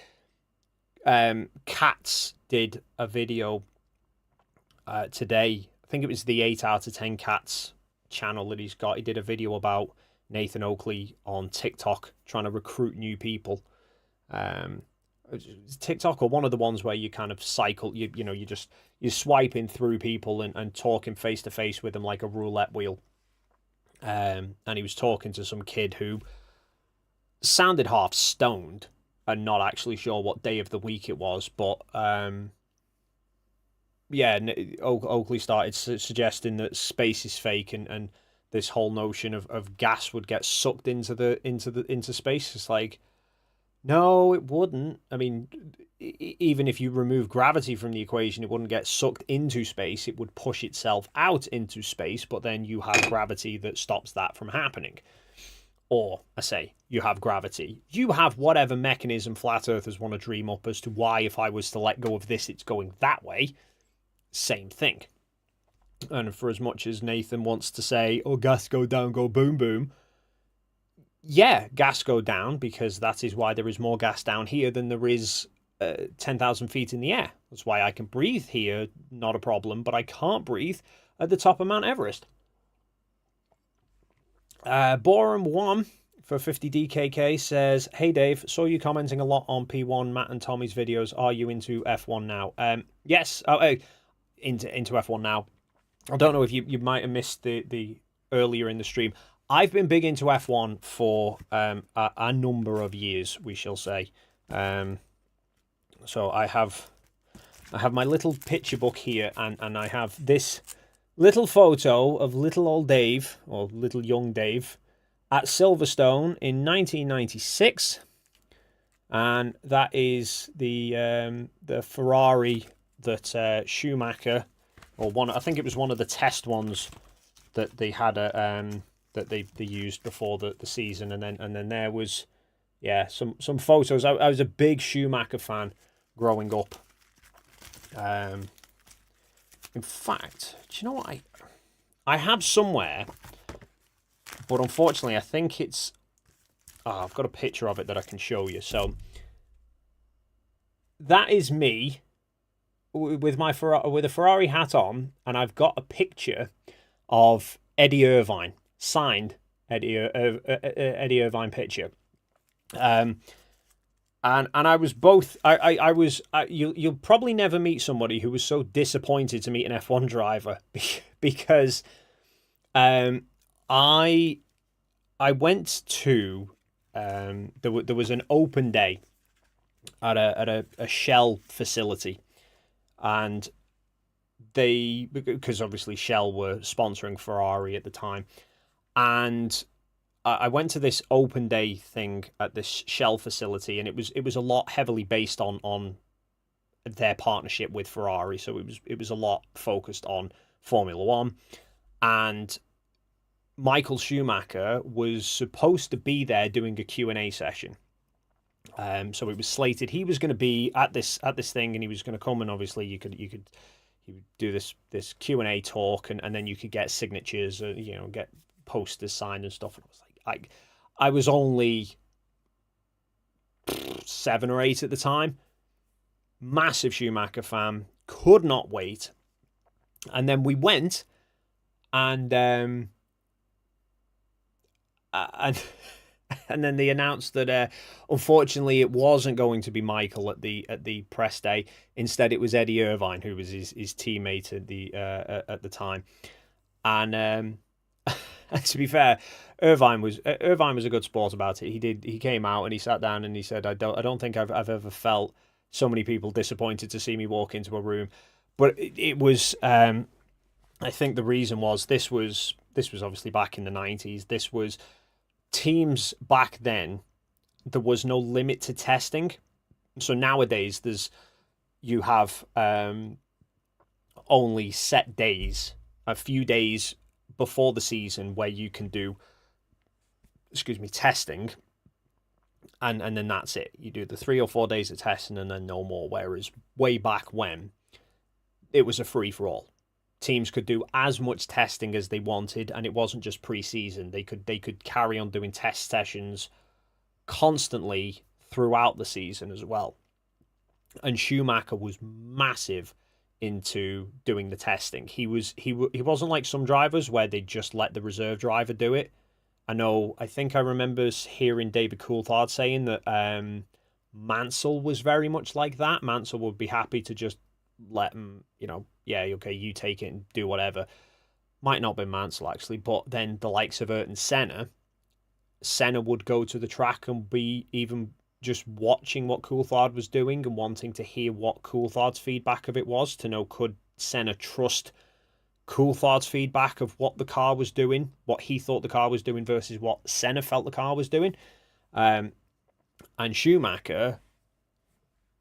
S1: Cats did a video today. I think it was the 8 out of 10 Cats channel that he's got. He did a video about Nathan Oakley on TikTok trying to recruit new people. TikTok, or one of the ones where you kind of cycle, you're swiping through people and talking face to face with them like a roulette wheel. And he was talking to some kid who sounded half stoned and not actually sure what day of the week it was, but yeah, Oakley started suggesting that space is fake, and this whole notion of gas would get sucked into space. It's like, no, it wouldn't. I mean, even if you remove gravity from the equation, it wouldn't get sucked into space. It would push itself out into space, but then you have gravity that stops that from happening. Or, I say, you have gravity. You have whatever mechanism flat earthers want to dream up as to why, if I was to let go of this, it's going that way. Same thing. And for as much as Nathan wants to say, oh, gas go down, go boom, boom. Yeah, gas go down, because that is why there is more gas down here than there is 10,000 feet in the air. That's why I can breathe here, not a problem, but I can't breathe at the top of Mount Everest. Borum1 for 50 DKK says, hey Dave, saw you commenting a lot on P1, Matt and Tommy's videos. Are you into F1 now? Yes, into F1 now. I don't know if you might have missed the earlier in the stream. I've been big into F1 for a number of years, we shall say. So I have my little picture book here, and I have this little photo of little old Dave, or little young Dave, at Silverstone in 1996, and that is the Ferrari that Schumacher, or one, I think it was one of the test ones that they had that they used before the season, and then there was, yeah, some photos. I was a big Schumacher fan growing up. In fact, do you know what I have somewhere, but unfortunately I think it's, I've got a picture of it that I can show you. So that is me with my with a Ferrari hat on, and I've got a picture of Eddie Irvine, signed Eddie Irvine picture. And I was both. I was. You'll probably never meet somebody who was so disappointed to meet an F1 driver, because I went to there was an open day at a Shell facility, and because obviously Shell were sponsoring Ferrari at the time, and I went to this open day thing at this Shell facility, and it was a lot heavily based on their partnership with Ferrari, so it was a lot focused on Formula One, and Michael Schumacher was supposed to be there doing a Q&A session. So it was slated he was going to be at this thing, and he was going to come, and obviously he would do this Q&A talk, and then you could get signatures, get posters signed and stuff. And I was like, I was only 7 or 8 at the time. Massive Schumacher fan, could not wait. And then we went, and and and then they announced that unfortunately it wasn't going to be Michael at the press day. Instead, it was Eddie Irvine, who was his teammate at the time. And to be fair, Irvine was a good sport about it. He came out and he sat down and he said, I don't think I've ever felt so many people disappointed to see me walk into a room. But it was I think the reason was this was obviously back in the 90s. This was teams back then. There was no limit to testing. So nowadays you have only set days, a few days before the season where you can do testing, and then that's it. You do the 3 or 4 days of testing and then no more. Whereas way back when, it was a free for all. Teams could do as much testing as they wanted, and it wasn't just pre-season. They could carry on doing test sessions constantly throughout the season as well. And Schumacher was massive into doing the testing. He wasn't like some drivers where they just let the reserve driver do it. I think I remember hearing David Coulthard saying that Mansell was very much like that. Mansell would be happy to just let him, okay, you take it and do whatever. Might not be Mansell actually, but then the likes of Ayrton Senna would go to the track and be even just watching what Coulthard was doing and wanting to hear what Coulthard's feedback of it was, to know, could Senna trust Coulthard's feedback of what the car was doing, what he thought the car was doing versus what Senna felt the car was doing. And Schumacher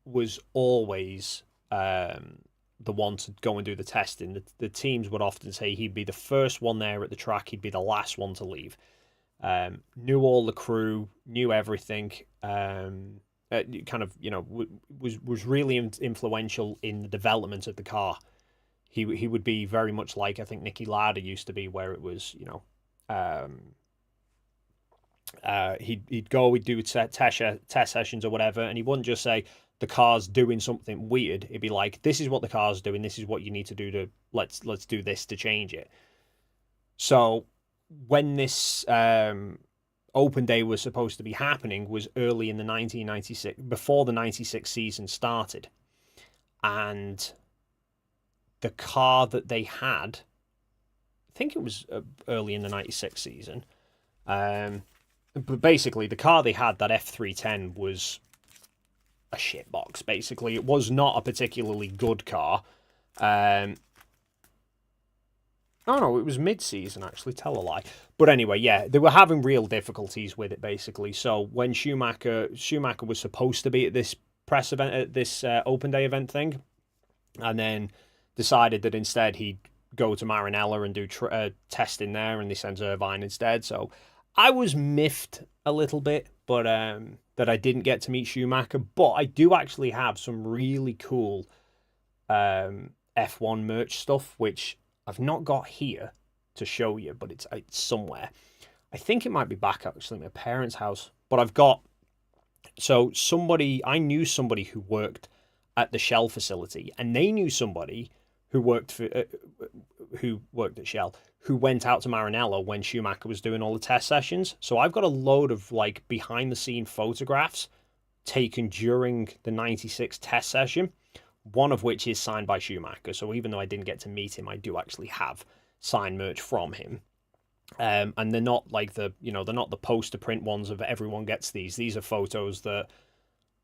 S1: was always the one to go and do the testing. The teams would often say he'd be the first one there at the track, he'd be the last one to leave. Knew all the crew, knew everything. Was really influential in the development of the car. He would be very much like, I think, Nicky Lauda used to be, where it was, he'd do test sessions or whatever, and he wouldn't just say the car's doing something weird. It'd be like, this is what the car's doing, this is what you need to do to let's do this to change it. So when this open day was supposed to be happening was early in the 1996, before the 96 season started, and the car that they had, I think it was early in the 96 season, but basically the car they had, that F310, was a shitbox. Basically, it was not a particularly good car. Oh no, it was mid-season actually. Tell a lie. But anyway, yeah, they were having real difficulties with it basically. So when Schumacher was supposed to be at this press event, at this open day event thing, and then decided that instead he'd go to Maranello and do testing there, and they sent Irvine instead. So I was miffed a little bit, but that I didn't get to meet Schumacher. But I do actually have some really cool F1 merch stuff, which I've not got here to show you, but it's somewhere. I think it might be back actually at my parents' house. But I've got, I knew somebody who worked at the Shell facility, and they knew somebody who worked at Shell, who went out to Maranello when Schumacher was doing all the test sessions. So I've got a load of like behind the scene photographs taken during the 96 test session, one of which is signed by Schumacher. So even though I didn't get to meet him, I do actually have signed merch from him. And they're not like the, they're not the poster print ones of everyone gets these. These are photos that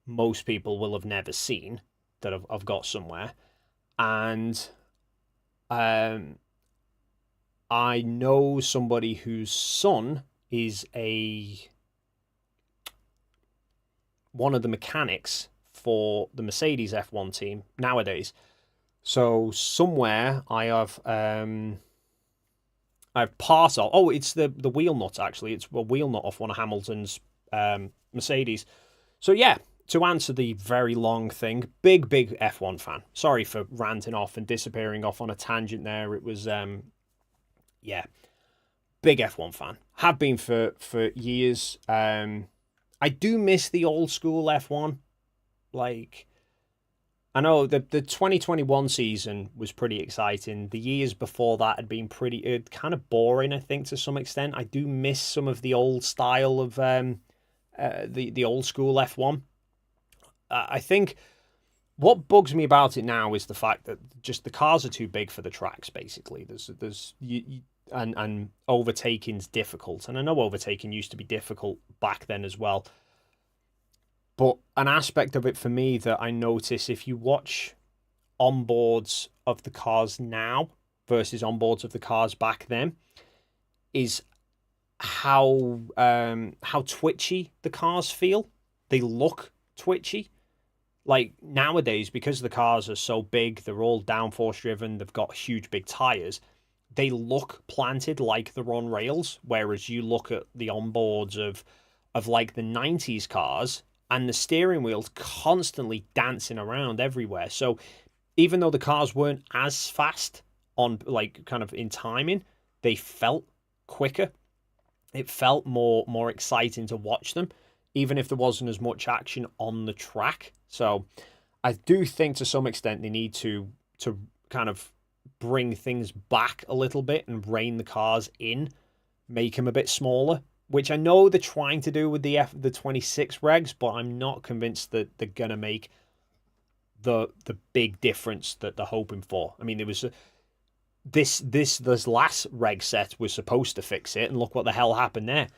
S1: most people will have never seen that I've got somewhere. And I know somebody whose son is one of the mechanics for the Mercedes F1 team nowadays. So somewhere I've part of. Oh, it's the wheel nut actually. It's a wheel nut off one of Hamilton's Mercedes. So yeah, to answer the very long thing, big F1 fan. Sorry for ranting off and disappearing off on a tangent there. It was yeah, big F1 fan. Have been for years. I do miss the old school F1. Like, I know the 2021 season was pretty exciting. The years before that had been pretty kind of boring, I think, to some extent. I do miss some of the old style of the old school F1. I think what bugs me about it now is the fact that just the cars are too big for the tracks. Basically, and overtaking's difficult, and I know overtaking used to be difficult back then as well. But an aspect of it for me that I notice if you watch onboards of the cars now versus onboards of the cars back then is how twitchy the cars feel. They look twitchy. Like nowadays, because the cars are so big, they're all downforce driven, they've got huge big tires, they look planted like they're on rails. Whereas you look at the onboards of like the 90s cars, and the steering wheel's constantly dancing around everywhere. So even though the cars weren't as fast on like kind of in timing, they felt quicker. It felt more exciting to watch them, even if there wasn't as much action on the track. So I do think to some extent they need to kind of bring things back a little bit and rein the cars in, make them a bit smaller, which I know they're trying to do with the 26 regs, but I'm not convinced that they're gonna make the big difference that they're hoping for. I mean, there was this last reg set was supposed to fix it, and look what the hell happened there.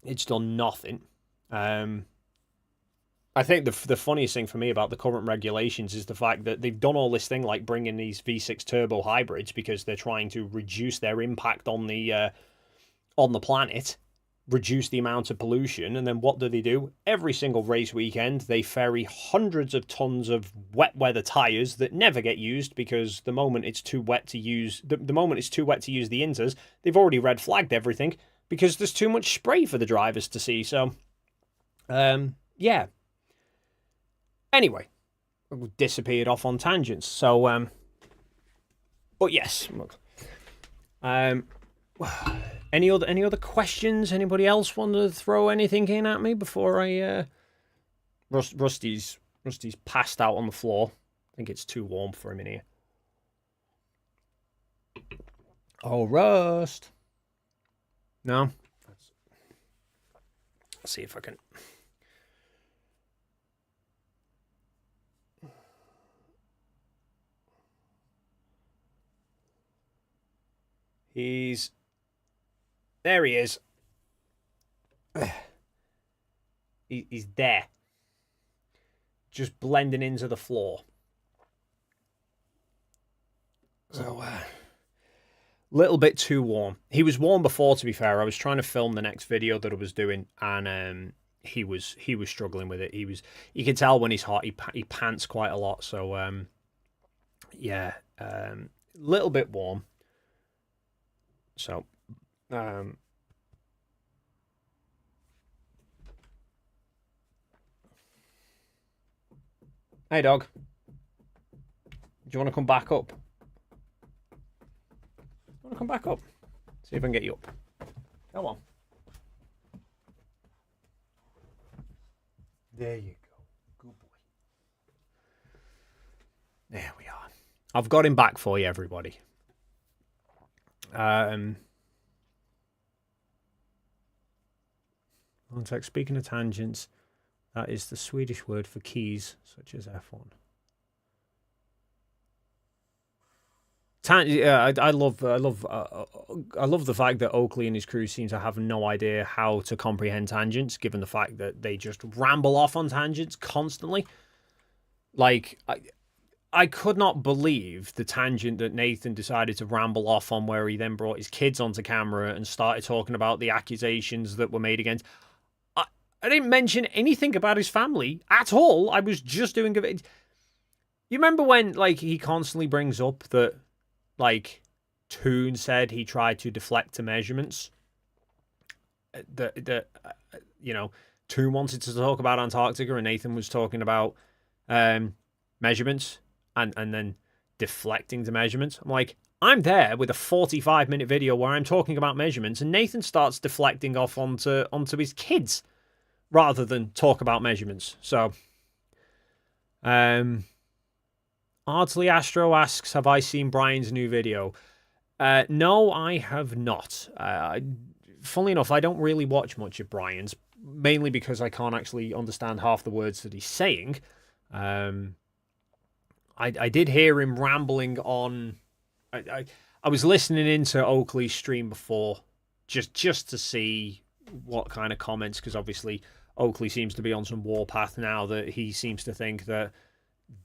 S1: It's done nothing. I think the funniest thing for me about the current regulations is the fact that they've done all this thing like bringing these V6 turbo hybrids because they're trying to reduce their impact on the planet, reduce the amount of pollution, and then what do? Every single race weekend, they ferry hundreds of tons of wet weather tires that never get used because the moment it's too wet to use the moment it's too wet to use the inters, they've already red flagged everything because there's too much spray for the drivers to see. So, yeah. Anyway, we disappeared off on tangents. So, but yes, look. Any other questions? Anybody else want to throw anything in at me before I Rusty's passed out on the floor. I think it's too warm for him in here. Oh, Rust. No. Let's see if I can. There he is. He's there. Just blending into the floor. So, little bit too warm. He was warm before, to be fair. I was trying to film the next video that I was doing, and he was struggling with it. You can tell when he's hot. He pants quite a lot. So, yeah, little bit warm. So, hey, dog. Do you want to come back up? Want to come back up? See if I can get you up. Come on. There you go. Good boy. There we are. I've got him back for you, everybody. Speaking of tangents, that is the Swedish word for keys, such as F1. I love the fact that Oakley and his crew seem to have no idea how to comprehend tangents, given the fact that they just ramble off on tangents constantly. Like, I could not believe the tangent that Nathan decided to ramble off on, where he then brought his kids onto camera and started talking about the accusations that were made against. I didn't mention anything about his family at all. I was just doing it. You remember when, like, he constantly brings up that, like, Toon said he tried to deflect to measurements? You know, Toon wanted to talk about Antarctica and Nathan was talking about measurements and then deflecting to measurements. I'm like, I'm there with a 45-minute video where I'm talking about measurements and Nathan starts deflecting off onto his kids rather than talk about measurements. So, Ardsley Astro asks, have I seen Brian's new video? No, I have not. Funnily enough, I don't really watch much of Brian's, mainly because I can't actually understand half the words that he's saying. I did hear him rambling on. I was listening into Oakley's stream before, just to see what kind of comments, because obviously Oakley seems to be on some warpath now that he seems to think that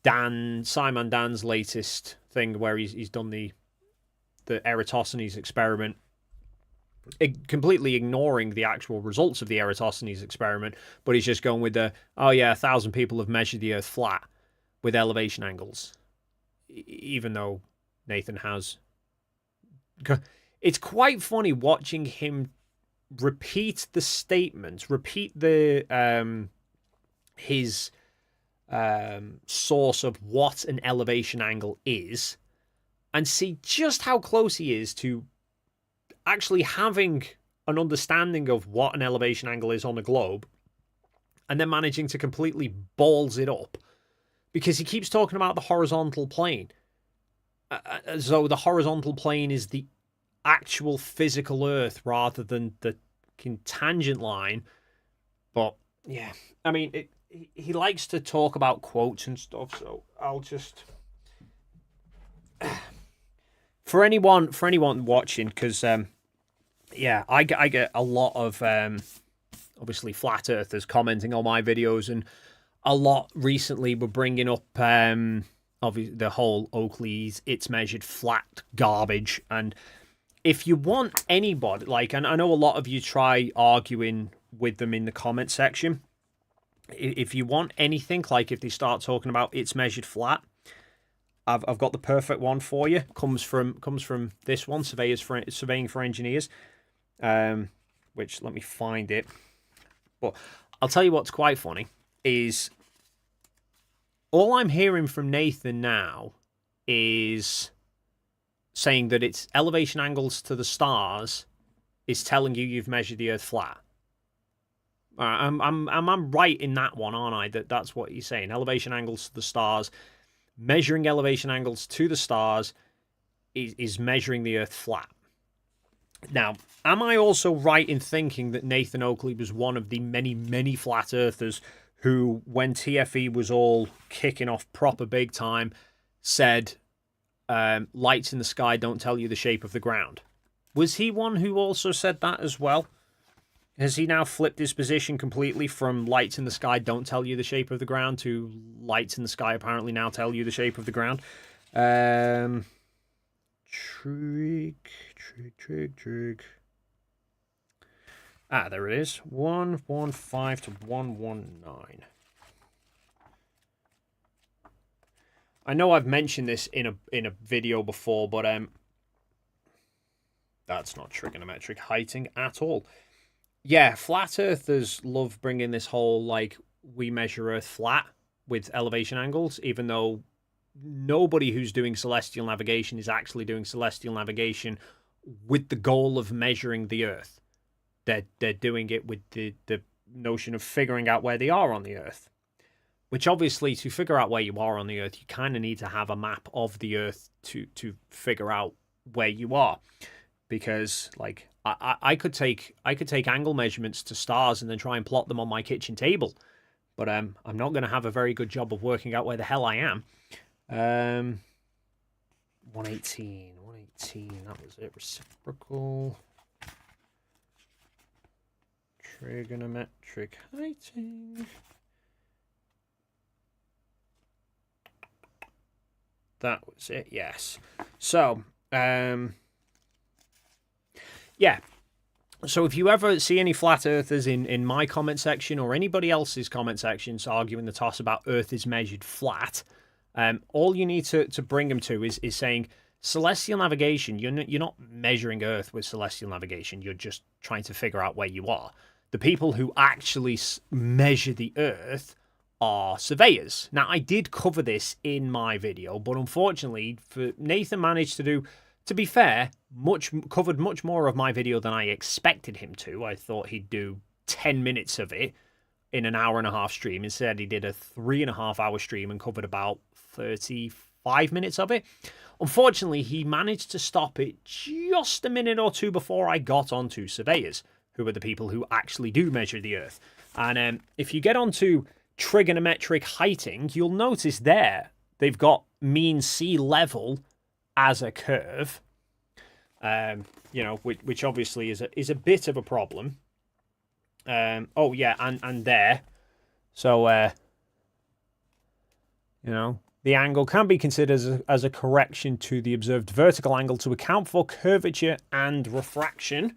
S1: Simon Dan's latest thing where he's done the Eratosthenes experiment, completely ignoring the actual results of the Eratosthenes experiment, but he's just going with the, 1,000 people have measured the Earth flat with elevation angles, even though Nathan has. It's quite funny watching him repeat the statements, repeat the his source of what an elevation angle is, and see just how close he is to actually having an understanding of what an elevation angle is on a globe, and then managing to completely balls it up because he keeps talking about the horizontal plane. So the horizontal plane is the actual physical Earth rather than the tangent line. But yeah, I mean, he likes to talk about quotes and stuff, so I'll just for anyone watching, because I get a lot of obviously flat earthers commenting on my videos, and a lot recently were bringing up obviously the whole Oakley's it's measured flat garbage. And if you want anybody, like, and I know a lot of you try arguing with them in the comment section, if you want anything, like if they start talking about it's measured flat, I've got the perfect one for you. Comes from this one, Surveying for Engineers, which, let me find it. But I'll tell you what's quite funny is all I'm hearing from Nathan now is saying that it's elevation angles to the stars is telling you've measured the Earth flat. I'm right in that one, aren't I? That's what he's saying. Elevation angles to the stars. Measuring elevation angles to the stars is measuring the Earth flat. Now, am I also right in thinking that Nathan Oakley was one of the many, many flat earthers who, when TFE was all kicking off proper big time, said lights in the sky don't tell you the shape of the ground? Was he one who also said that as well? Has he now flipped his position completely from lights in the sky don't tell you the shape of the ground to lights in the sky apparently now tell you the shape of the ground? Trig. Ah, there it is. 115 to 119. I know I've mentioned this in a video before, but that's not trigonometric heighting at all. Yeah, flat earthers love bringing this whole, like, we measure Earth flat with elevation angles, even though nobody who's doing celestial navigation is actually doing celestial navigation with the goal of measuring the Earth. They're doing it with the notion of figuring out where they are on the Earth. Which, obviously, to figure out where you are on the Earth, you kind of need to have a map of the Earth to figure out where you are. Because, like, I could take angle measurements to stars and then try and plot them on my kitchen table, but I'm not going to have a very good job of working out where the hell I am. 118. 118, that was it. Reciprocal. Trigonometric heighting. That was it, yes. So, yeah. So if you ever see any flat earthers in my comment section or anybody else's comment sections arguing the toss about Earth is measured flat, all you need to bring them to is saying celestial navigation. You're not measuring Earth with celestial navigation. You're just trying to figure out where you are. The people who actually measure the Earth are surveyors. Now, I did cover this in my video, but unfortunately, Nathan managed to do, to be fair, covered much more of my video than I expected him to. I thought he'd do 10 minutes of it in an hour and a half stream. Instead, he did a 3.5 hour stream and covered about 35 minutes of it. Unfortunately, he managed to stop it just a minute or two before I got onto surveyors, who are the people who actually do measure the Earth. And if you get onto trigonometric heighting, you'll notice there they've got mean sea level as a curve, you know, which obviously is a bit of a problem. Oh yeah, and there, so you know, the angle can be considered as a correction to the observed vertical angle to account for curvature and refraction.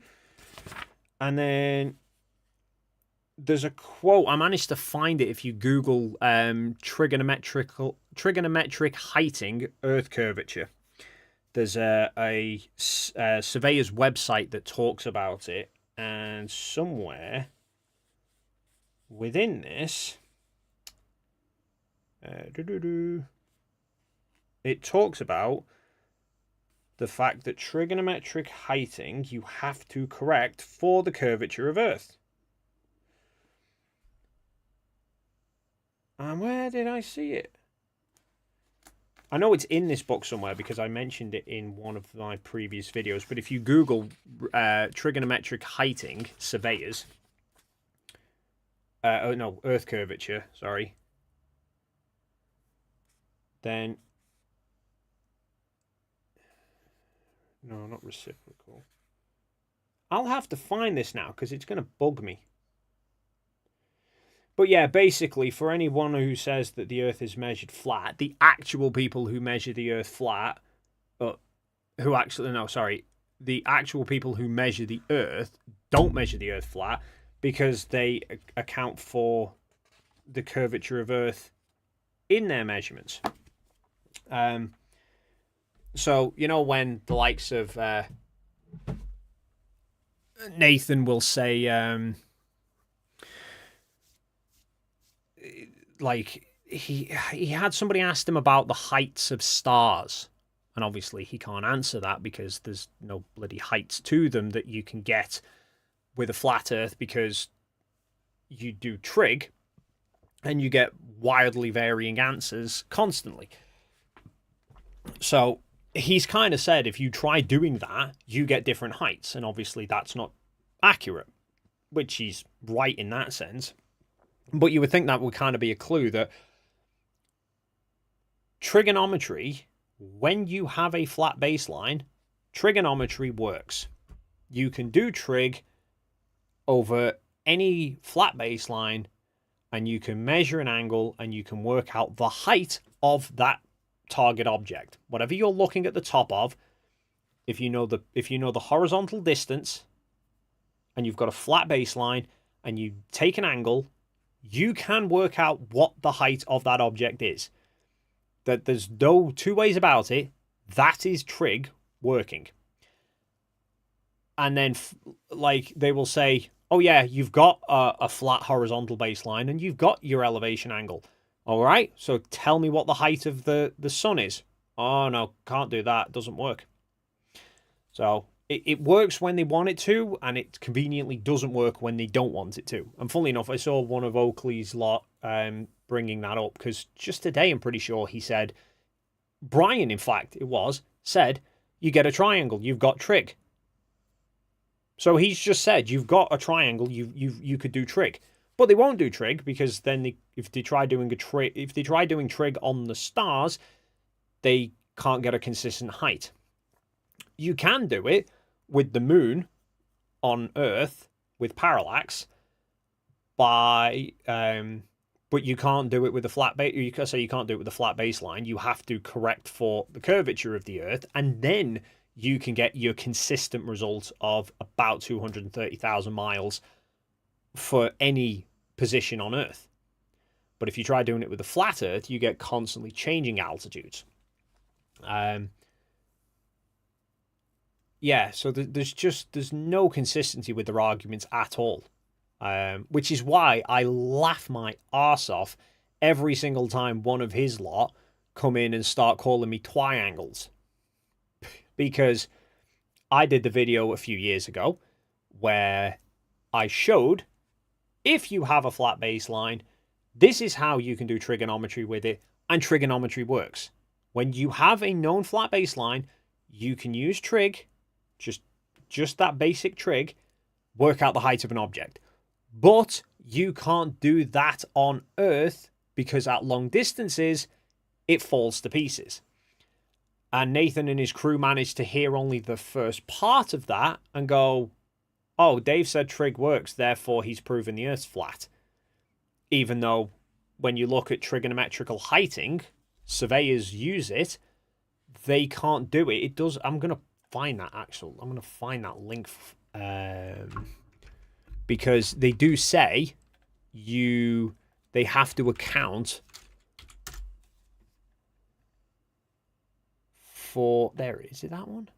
S1: And then there's a quote, I managed to find it if you Google trigonometric heighting Earth curvature. There's a surveyor's website that talks about it, and somewhere within this, it talks about the fact that trigonometric heighting you have to correct for the curvature of Earth. And where did I see it? I know it's in this book somewhere because I mentioned it in one of my previous videos. But if you Google trigonometric heighting surveyors, oh no, Earth curvature, sorry, then no, not reciprocal. I'll have to find this now because it's going to bug me. But yeah, basically, for anyone who says that the Earth is measured flat, the actual people who measure the Earth flat, the actual people who measure the Earth don't measure the Earth flat because they account for the curvature of Earth in their measurements. So, you know, when the likes of Nathan will say, like he had somebody asked him about the heights of stars, and obviously he can't answer that because there's no bloody heights to them that you can get with a flat Earth, because you do trig and you get wildly varying answers constantly. So he's kind of said if you try doing that, you get different heights, and obviously that's not accurate, which he's right in that sense. But you would think that would kind of be a clue that trigonometry, when you have a flat baseline, trigonometry works. You can do trig over any flat baseline, and you can measure an angle, and you can work out the height of that target object. Whatever you're looking at the top of, if you know the horizontal distance, and you've got a flat baseline, and you take an angle, you can work out what the height of that object is. That there's no two ways about it. That is trig working. And then, like, they will say, oh yeah, you've got a flat horizontal baseline and you've got your elevation angle. All right, so tell me what the height of the sun is. Oh no, can't do that. It doesn't work. So it works when they want it to, and it conveniently doesn't work when they don't want it to. And funnily enough, I saw one of Oakley's lot bringing that up, because just today I'm pretty sure he said, Brian, in fact, said, you get a triangle, you've got trig. So he's just said, you've got a triangle, you could do trig. But they won't do trig, because then if they try doing trig on the stars, they can't get a consistent height. You can do it with the moon on Earth with parallax by but you can't do it with a flat base. You can't do it with a flat baseline. You have to correct for the curvature of the Earth, and then you can get your consistent result of about 230,000 miles for any position on Earth. But if you try doing it with a flat Earth, you get constantly changing altitudes. Yeah, so there's no consistency with their arguments at all. Which is why I laugh my arse off every single time one of his lot come in and start calling me triangles. Because I did the video a few years ago where I showed if you have a flat baseline, this is how you can do trigonometry with it, and trigonometry works. When you have a known flat baseline, you can use trig, just that basic trig, work out the height of an object. But you can't do that on Earth because at long distances, it falls to pieces. And Nathan and his crew managed to hear only the first part of that and go, oh, Dave said trig works, therefore he's proven the Earth's flat. Even though when you look at trigonometrical heighting, surveyors use it, they can't do it. It does. I'm going to find that I'm going to find that link. Because they do say they have to account for, there, is it that one?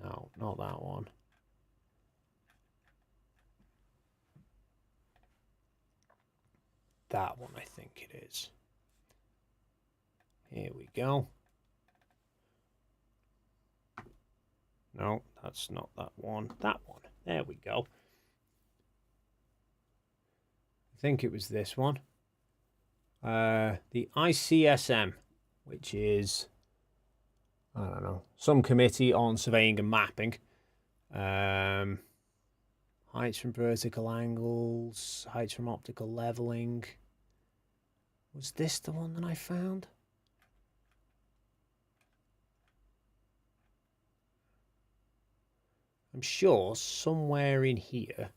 S1: No, not that one. That one, I think it is. Here we go. No, that's not that one. That one. There we go. I think it was this one. The ICSM, which is, I don't know, some committee on surveying and mapping. Heights from vertical angles, heights from optical leveling. Was this the one that I found? I'm sure somewhere in here.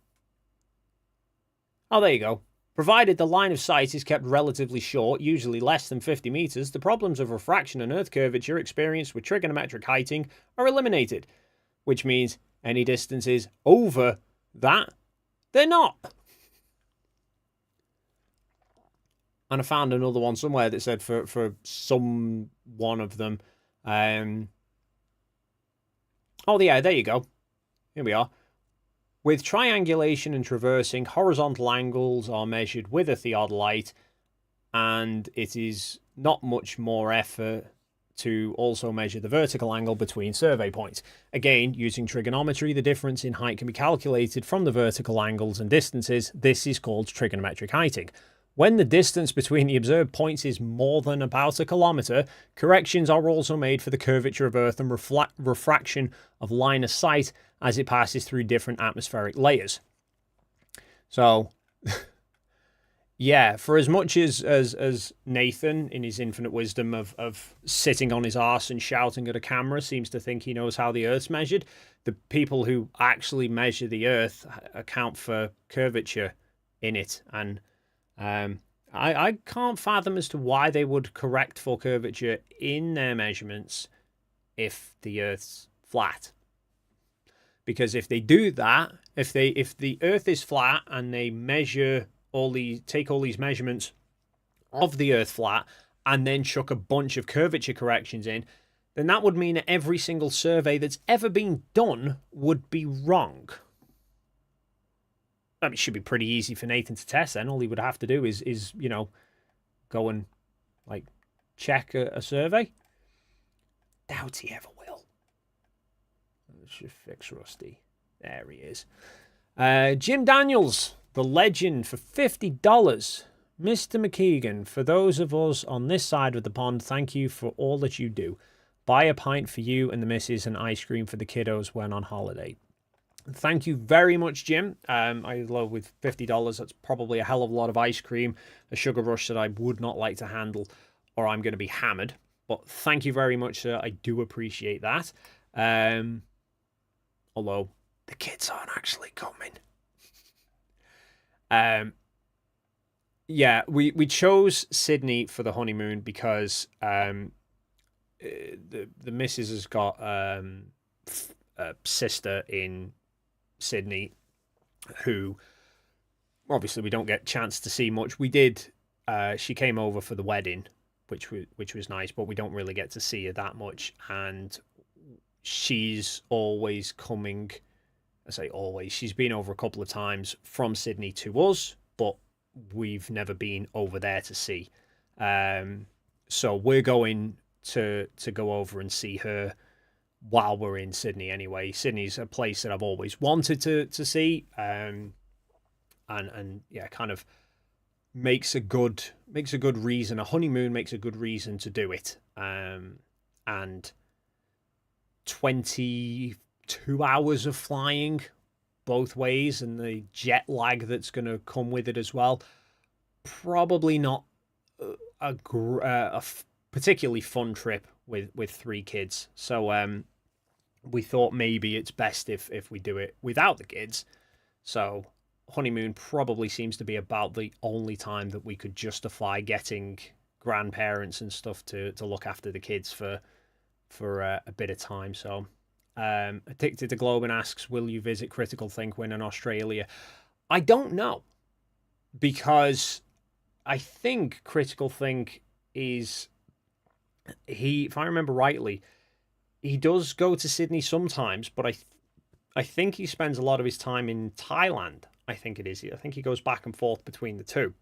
S1: Oh, there you go. Provided the line of sight is kept relatively short, usually less than 50 meters, the problems of refraction and Earth curvature experienced with trigonometric heighting are eliminated. Which means any distances over that, they're not. And I found another one somewhere that said for some one of them. Oh, yeah, there you go. Here we are. With triangulation and traversing, horizontal angles are measured with a theodolite, and it is not much more effort to also measure the vertical angle between survey points. Again, using trigonometry, the difference in height can be calculated from the vertical angles and distances. This is called trigonometric heighting. When the distance between the observed points is more than about 1 kilometer, corrections are also made for the curvature of Earth and refraction of line of sight as it passes through different atmospheric layers. So, yeah, for as much as Nathan, in his infinite wisdom of sitting on his arse and shouting at a camera, seems to think he knows how the Earth's measured, the people who actually measure the Earth account for curvature in it. And I can't fathom as to why they would correct for curvature in their measurements if the Earth's flat. Because if they do that, if the Earth is flat and they take all these measurements of the Earth flat and then chuck a bunch of curvature corrections in, then that would mean that every single survey that's ever been done would be wrong. I mean, it should be pretty easy for Nathan to test then. All he would have to do is you know, go and, like, check a survey. Doubt he ever will. Let's just fix Rusty. There he is. Jim Daniels, the legend, for $50. Mr. McKeegan, for those of us on this side of the pond, thank you for all that you do. Buy a pint for you and the missus and ice cream for the kiddos when on holiday. Thank you very much, Jim. I love with $50. That's probably a hell of a lot of ice cream, a sugar rush that I would not like to handle, or I'm going to be hammered. But thank you very much, sir. I do appreciate that. Um, Although the kids aren't actually coming. Um, yeah, we chose Sydney for the honeymoon because the missus has got a sister in Sydney who obviously we don't get a chance to see much. We did. She came over for the wedding, which was nice, but we don't really get to see her that much. And she's always coming. I say always. She's been over a couple of times from Sydney to us, but we've never been over there to see. So we're going to go over and see her while we're in Sydney anyway. Sydney's a place that I've always wanted to see. And yeah, kind of makes a good reason. A honeymoon makes a good reason to do it. And 22 hours of flying both ways and the jet lag that's going to come with it as well. Probably not a particularly fun trip with three kids. So we thought maybe it's best if we do it without the kids. So honeymoon probably seems to be about the only time that we could justify getting grandparents and stuff to look after the kids for a bit of time. So Addicted to Globin asks, will you visit Critical Think when in Australia? I don't know, because I think Critical Think is, if I remember rightly, he does go to Sydney sometimes, but I think he spends a lot of his time in Thailand. I think it is. I think he goes back and forth between the two.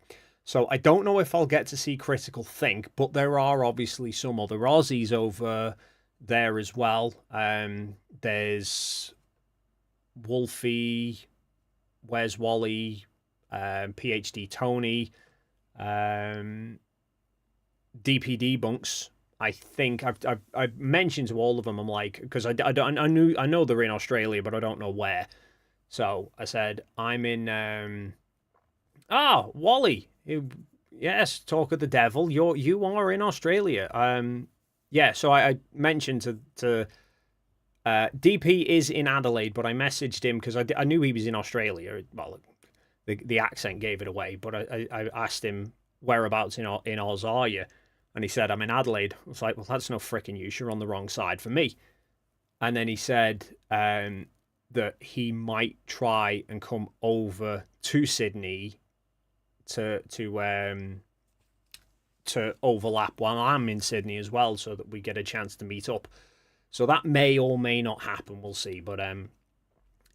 S1: So I don't know if I'll get to see Critical Think, but there are obviously some other Aussies over there as well. There's Wolfie, Where's Wally, PhD Tony, DP Debunks. I think I've mentioned to all of them. I'm like, because I know they're in Australia, but I don't know where. So I said I'm in. Wally. Yes, talk of the devil. You are in Australia. Yeah. So I mentioned to DP is in Adelaide, but I messaged him because I knew he was in Australia. Well, the accent gave it away, but I asked him whereabouts in Oz are you, and he said I'm in Adelaide. I was like, well, that's no frickin' use. You're on the wrong side for me. And then he said that he might try and come over to Sydney to overlap while I'm in Sydney as well, so that we get a chance to meet up. So that may or may not happen. We'll see. But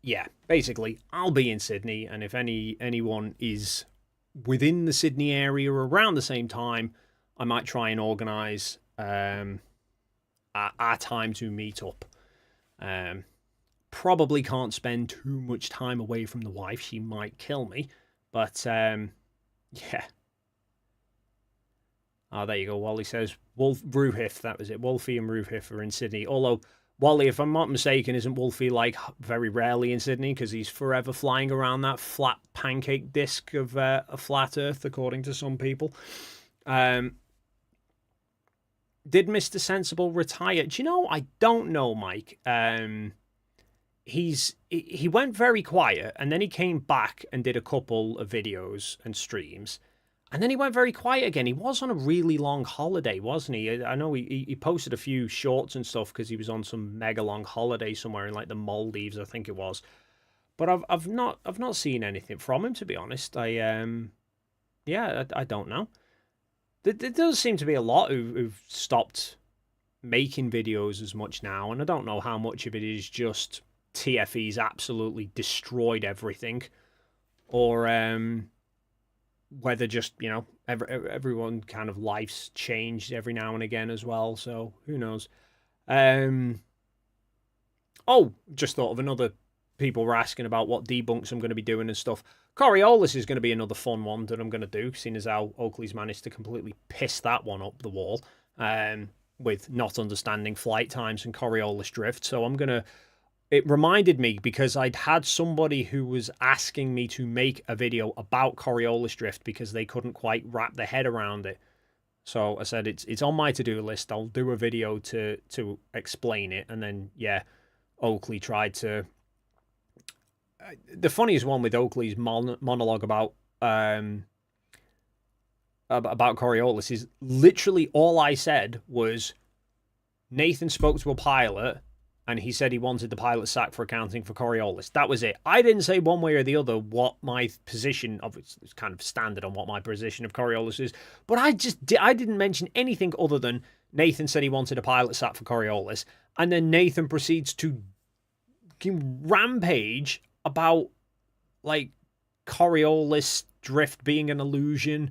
S1: yeah, basically, I'll be in Sydney, and if anyone is within the Sydney area around the same time, I might try and organise our time to meet up. Probably can't spend too much time away from the wife. She might kill me. But yeah. Oh, there you go. Wally says Ruhif, that was it. Wolfie and Ruhif are in Sydney. Although Wally, if I'm not mistaken, isn't Wolfie like very rarely in Sydney because he's forever flying around that flat pancake disc of a flat Earth, according to some people. Did Mr. Sensible retire? Do you know? I don't know, Mike. He went very quiet, and then he came back and did a couple of videos and streams, and then he went very quiet again. He was on a really long holiday, wasn't he? I know he posted a few shorts and stuff because he was on some mega long holiday somewhere in like the Maldives, I think it was. But I've not seen anything from him, to be honest. I don't know. There does seem to be a lot who've stopped making videos as much now, and I don't know how much of it is just TFE's absolutely destroyed everything, or whether just, you know, everyone kind of life's changed every now and again as well, so who knows. Just thought of another. People were asking about what debunks I'm going to be doing and stuff. Coriolis is going to be another fun one that I'm going to do, seeing as how Oakley's managed to completely piss that one up the wall with not understanding flight times and Coriolis drift. So I'm going to it reminded me because I'd had somebody who was asking me to make a video about Coriolis drift because they couldn't quite wrap their head around it. So I said it's on my to-do list. I'll do a video to explain it. And then yeah, Oakley tried to. The funniest one with Oakley's monologue about Coriolis is literally all I said was Nathan spoke to a pilot and he said he wanted the pilot sacked for accounting for Coriolis. That was it. I didn't say one way or the other what my position of it's kind of standard on what my position of Coriolis is, but I didn't mention anything other than Nathan said he wanted a pilot sacked for Coriolis, and then Nathan proceeds to rampage about like Coriolis drift being an illusion,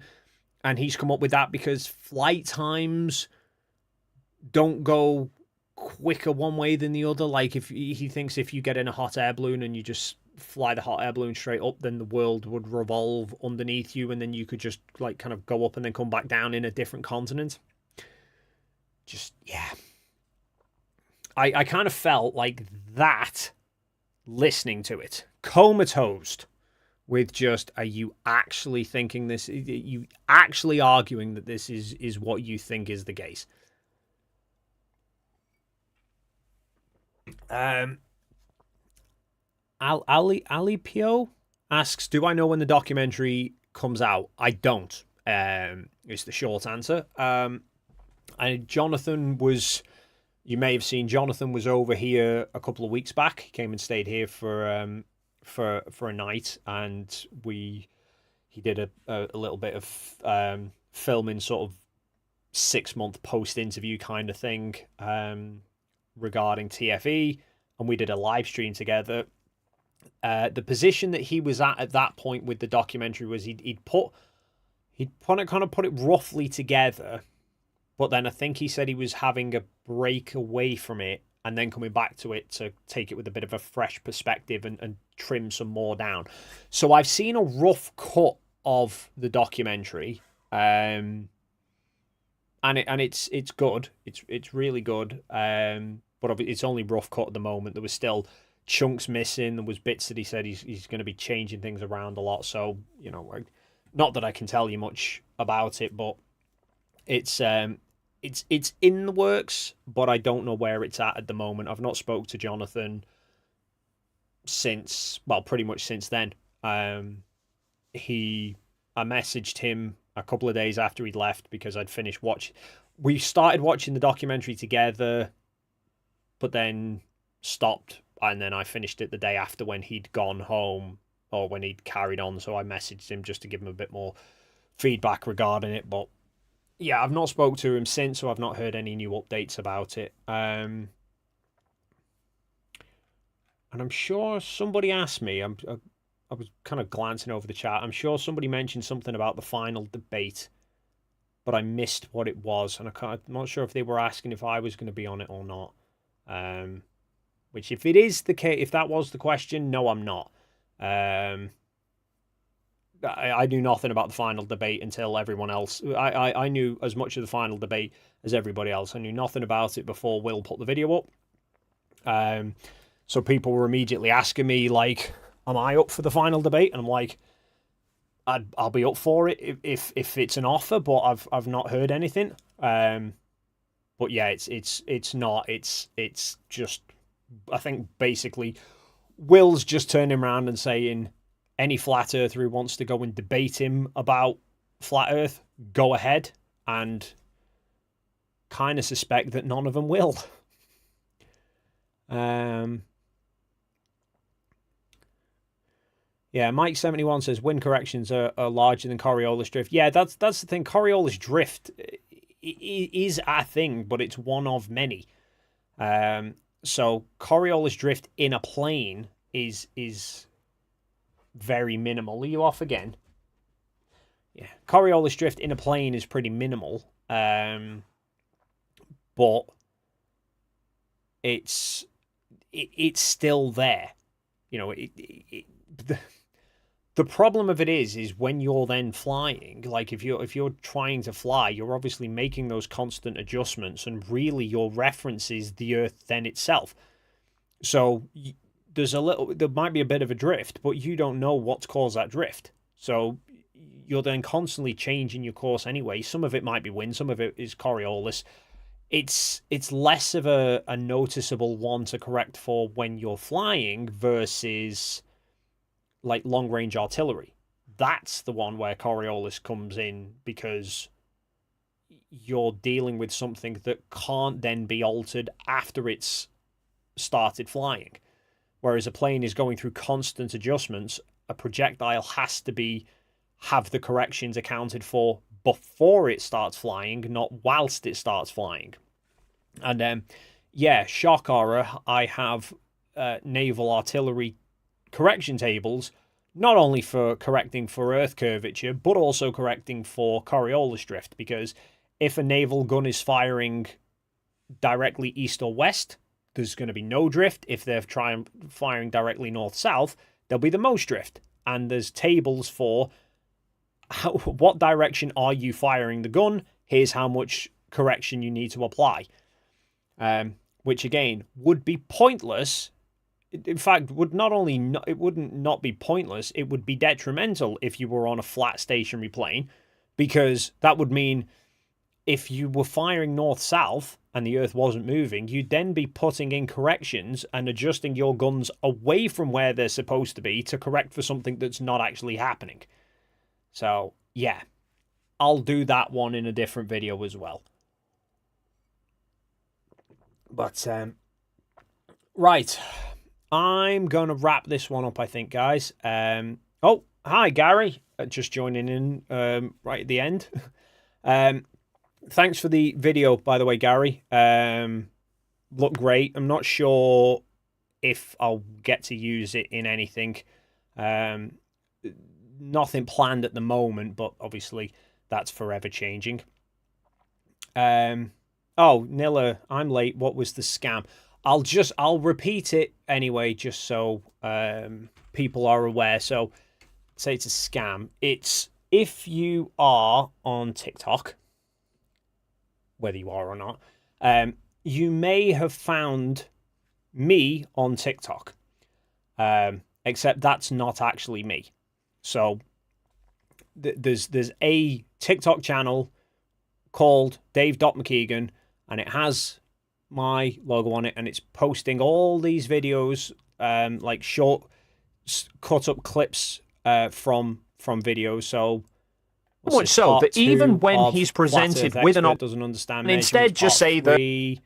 S1: and he's come up with that because flight times don't go quicker one way than the other. Like if he thinks if you get in a hot air balloon and you just fly the hot air balloon straight up, then the world would revolve underneath you and then you could just like kind of go up and then come back down in a different continent. Just yeah, I kind of felt like that listening to it, comatose with just, are you actually thinking this? Are you actually arguing that this is what you think is the case? Ali Pio asks, do I know when the documentary comes out? I don't. It's the short answer. And Jonathan was, you may have seen, Jonathan was over here a couple of weeks back. He came and stayed here for a night, and he did a little bit of filming, sort of 6-month post interview kind of thing regarding TFE, and we did a live stream together. The position that he was at that point with the documentary was he'd put it roughly together, but then I think he said he was having a break away from it and then coming back to it to take it with a bit of a fresh perspective and trim some more down. So I've seen a rough cut of the documentary, and it's good. It's really good. But it's only rough cut at the moment. There was still chunks missing. There was bits that he said he's going to be changing things around a lot. So not that I can tell you much about it, but it's in the works, but I don't know where it's at the moment. I've not spoke to Jonathan pretty much since then. I messaged him a couple of days after he'd left because I'd finished we started watching the documentary together, but then stopped, and then I finished it the day after when he'd gone home or when he'd carried on. So I messaged him just to give him a bit more feedback regarding it, but yeah, I've not spoke to him since, so I've not heard any new updates about it. And I'm sure somebody asked me, I was kind of glancing over the chat, I'm sure somebody mentioned something about the final debate, but I missed what it was, and I'm not sure if they were asking if I was going to be on it or not. Which, if it is the case, if that was the question, no, I'm not. I knew nothing about the final debate until everyone else. I knew as much of the final debate as everybody else. I knew nothing about it before Will put the video up. So people were immediately asking me, like, am I up for the final debate? And I'm like, I'll be up for it if it's an offer, but I've not heard anything. But yeah, it's not. It's just, I think basically Will's just turning around and saying, any flat earther who wants to go and debate him about flat earth, go ahead, and kind of suspect that none of them will. Yeah, Mike71 says wind corrections are larger than Coriolis drift. Yeah, that's the thing. Coriolis drift is a thing, but it's one of many. So Coriolis drift in a plane is very minimal. Are you off again? Yeah, Coriolis drift in a plane is pretty minimal, but it's still there. The problem of it is when you're then flying, like if you're trying to fly, you're obviously making those constant adjustments, and really your reference is the Earth then itself. So there might be a bit of a drift, but you don't know what's caused that drift. So you're then constantly changing your course anyway. Some of it might be wind, some of it is Coriolis. It's less of a noticeable one to correct for when you're flying versus like long range artillery. That's the one where Coriolis comes in because you're dealing with something that can't then be altered after it's started flying. Whereas a plane is going through constant adjustments, a projectile has to have the corrections accounted for before it starts flying, not whilst it starts flying. And yeah, shock horror, I have naval artillery correction tables, not only for correcting for Earth curvature, but also correcting for Coriolis drift, because if a naval gun is firing directly east or west, there's going to be no drift. If they're firing directly north-south, there'll be the most drift. And there's tables for what direction are you firing the gun, here's how much correction you need to apply. Which, again, would be pointless. In fact, it wouldn't not be pointless, it would be detrimental if you were on a flat stationary plane, because that would mean if you were firing north-south and the Earth wasn't moving, you'd then be putting in corrections and adjusting your guns away from where they're supposed to be to correct for something that's not actually happening. So, yeah, I'll do that one in a different video as well. But, right, I'm going to wrap this one up, I think, guys. Oh, hi, Gary, just joining in right at the end. Thanks for the video, by the way, Gary. Looked great. I'm not sure if I'll get to use it in anything. Nothing planned at the moment, but obviously that's forever changing. Oh, Nilla, I'm late. What was the scam? I'll repeat it anyway, just so people are aware. So, say it's a scam. It's if you are on TikTok, whether you are or not, you may have found me on TikTok, except that's not actually me. So there's a TikTok channel called Dave.McKeegan, and it has my logo on it, and it's posting all these videos, like short cut up clips from videos. So
S2: much so that even when he's presented with an
S1: doesn't understand,
S2: and instead just say that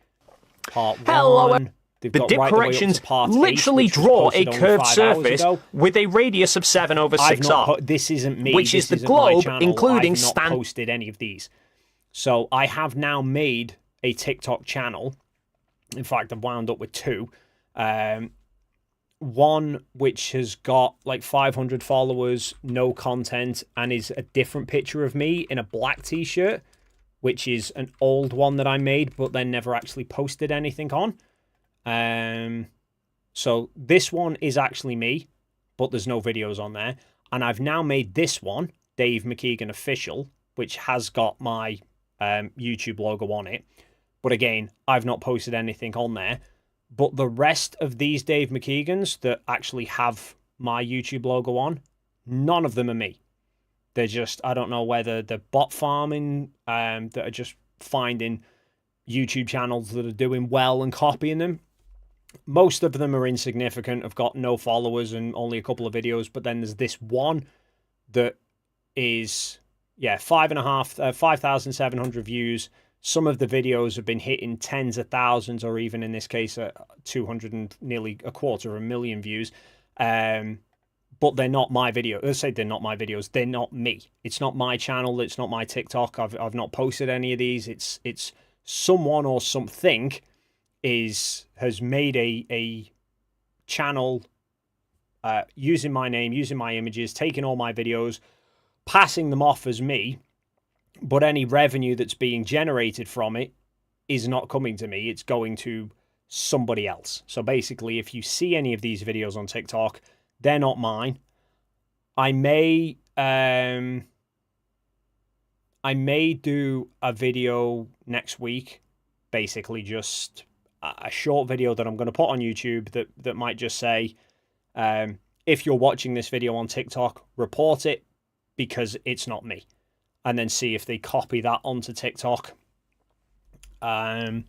S1: part
S2: hello,
S1: one,
S2: the dip corrections literally draw a curved surface with a radius of 7/6R.
S1: This isn't me,
S2: which is the globe, including
S1: I've not posted any of these. So I have now made a TikTok channel. In fact, I've wound up with two. One which has got like 500 followers, no content, and is a different picture of me in a black t-shirt, which is an old one that I made but then never actually posted anything on. So this one is actually me, but there's no videos on there. And I've now made this one, Dave McKeegan Official, which has got my YouTube logo on it. But again, I've not posted anything on there. But the rest of these Dave McKeegans that actually have my YouTube logo on, none of them are me. They're just, I don't know whether they're bot farming, that are just finding YouTube channels that are doing well and copying them. Most of them are insignificant, have got no followers and only a couple of videos. But then there's this one that is, yeah, 5,700 views. Some of the videos have been hitting tens of thousands, or even in this case, 200 and nearly 250,000 views. But they're not my videos. Let's say they're not my videos. They're not me. It's not my channel. It's not my TikTok. I've not posted any of these. It's someone or something has made a channel using my name, using my images, taking all my videos, passing them off as me. But any revenue that's being generated from it is not coming to me. It's going to somebody else. So basically, if you see any of these videos on TikTok, they're not mine. I may do a video next week, basically just a short video that I'm going to put on YouTube that might just say, if you're watching this video on TikTok, report it because it's not me. And then see if they copy that onto TikTok. And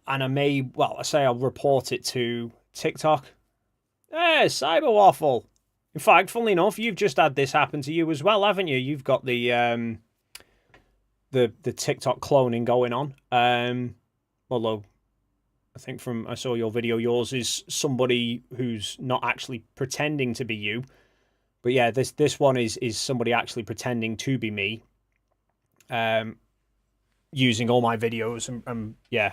S1: I may, I say I'll report it to TikTok. Hey, Cyberwaffle. In fact, funnily enough, you've just had this happen to you as well, haven't you? You've got the TikTok cloning going on. Although I think I saw your video, yours is somebody who's not actually pretending to be you. But yeah, this one is somebody actually pretending to be me. Using all my videos and yeah,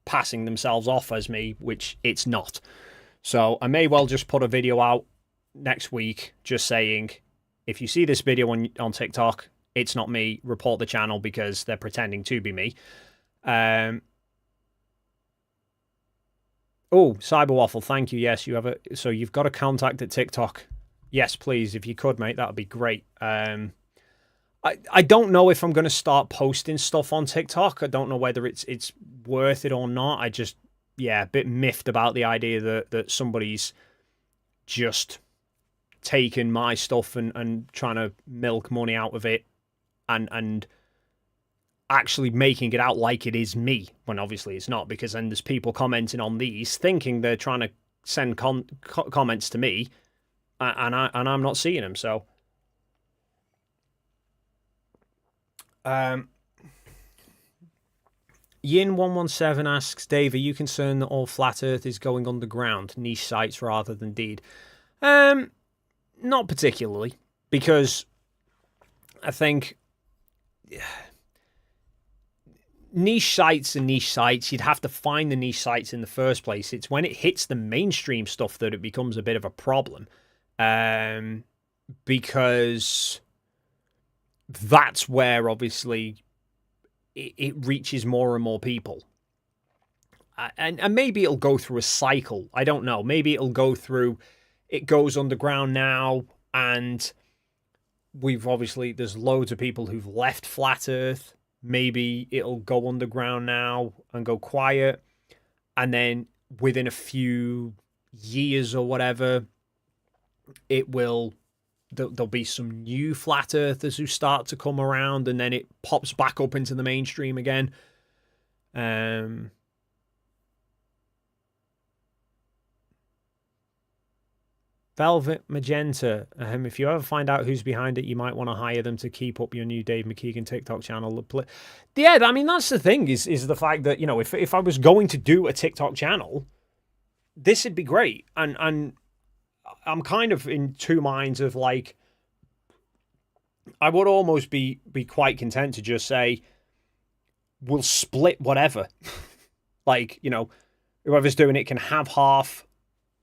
S1: passing themselves off as me, which it's not. So I may well just put a video out next week just saying, if you see this video on TikTok, it's not me, report the channel because they're pretending to be me. Oh, Cyberwaffle, thank you. Yes, you have so you've got a contact at TikTok. Yes, please, if you could, mate, that would be great. I don't know if I'm going to start posting stuff on TikTok. I don't know whether it's worth it or not. I just, a bit miffed about the idea that somebody's just taking my stuff and trying to milk money out of it and actually making it out like it is me, when obviously it's not, because then there's people commenting on these thinking they're trying to send comments to me, and I'm not seeing them, so... Yin117 asks, Dave, are you concerned that all flat Earth is going underground, niche sites rather than deed? Not particularly, because I think niche sites are niche sites. You'd have to find the niche sites in the first place. It's when it hits the mainstream stuff that it becomes a bit of a problem, because that's where obviously it reaches more and more people. And maybe it'll go through a cycle. I don't know. Maybe it'll go through, it goes underground now, and there's loads of people who've left flat Earth. Maybe it'll go underground now and go quiet. And then within a few years or whatever, there'll be some new flat earthers who start to come around, and then it pops back up into the mainstream again. Velvet Magenta. If you ever find out who's behind it, you might want to hire them to keep up your new Dave McKeegan TikTok channel. Yeah, I mean, that's the thing, is the fact that, if I was going to do a TikTok channel, this would be great. And I'm kind of in two minds of, like, I would almost be quite content to just say, we'll split whatever. Like, whoever's doing it can have half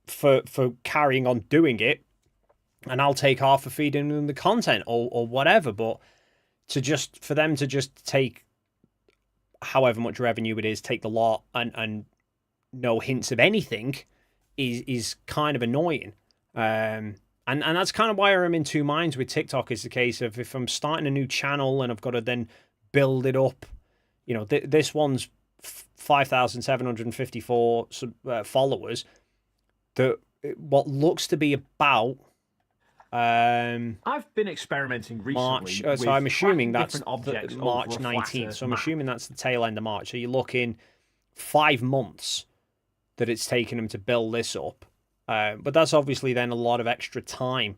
S1: for carrying on doing it, and I'll take half for feeding them the content or whatever. But for them to just take however much revenue it is, take the lot and no hints of anything is kind of annoying. And that's kind of why I'm in two minds with TikTok, is the case of, if I'm starting a new channel and I've got to then build it up, this one's 5,754 followers, what looks to be about
S2: I've been experimenting recently
S1: March,
S2: with
S1: so I'm assuming that's
S2: objects
S1: March 19th, so I'm assuming that's the tail end of March, so you're looking 5 months that it's taken them to build this up. But that's obviously then a lot of extra time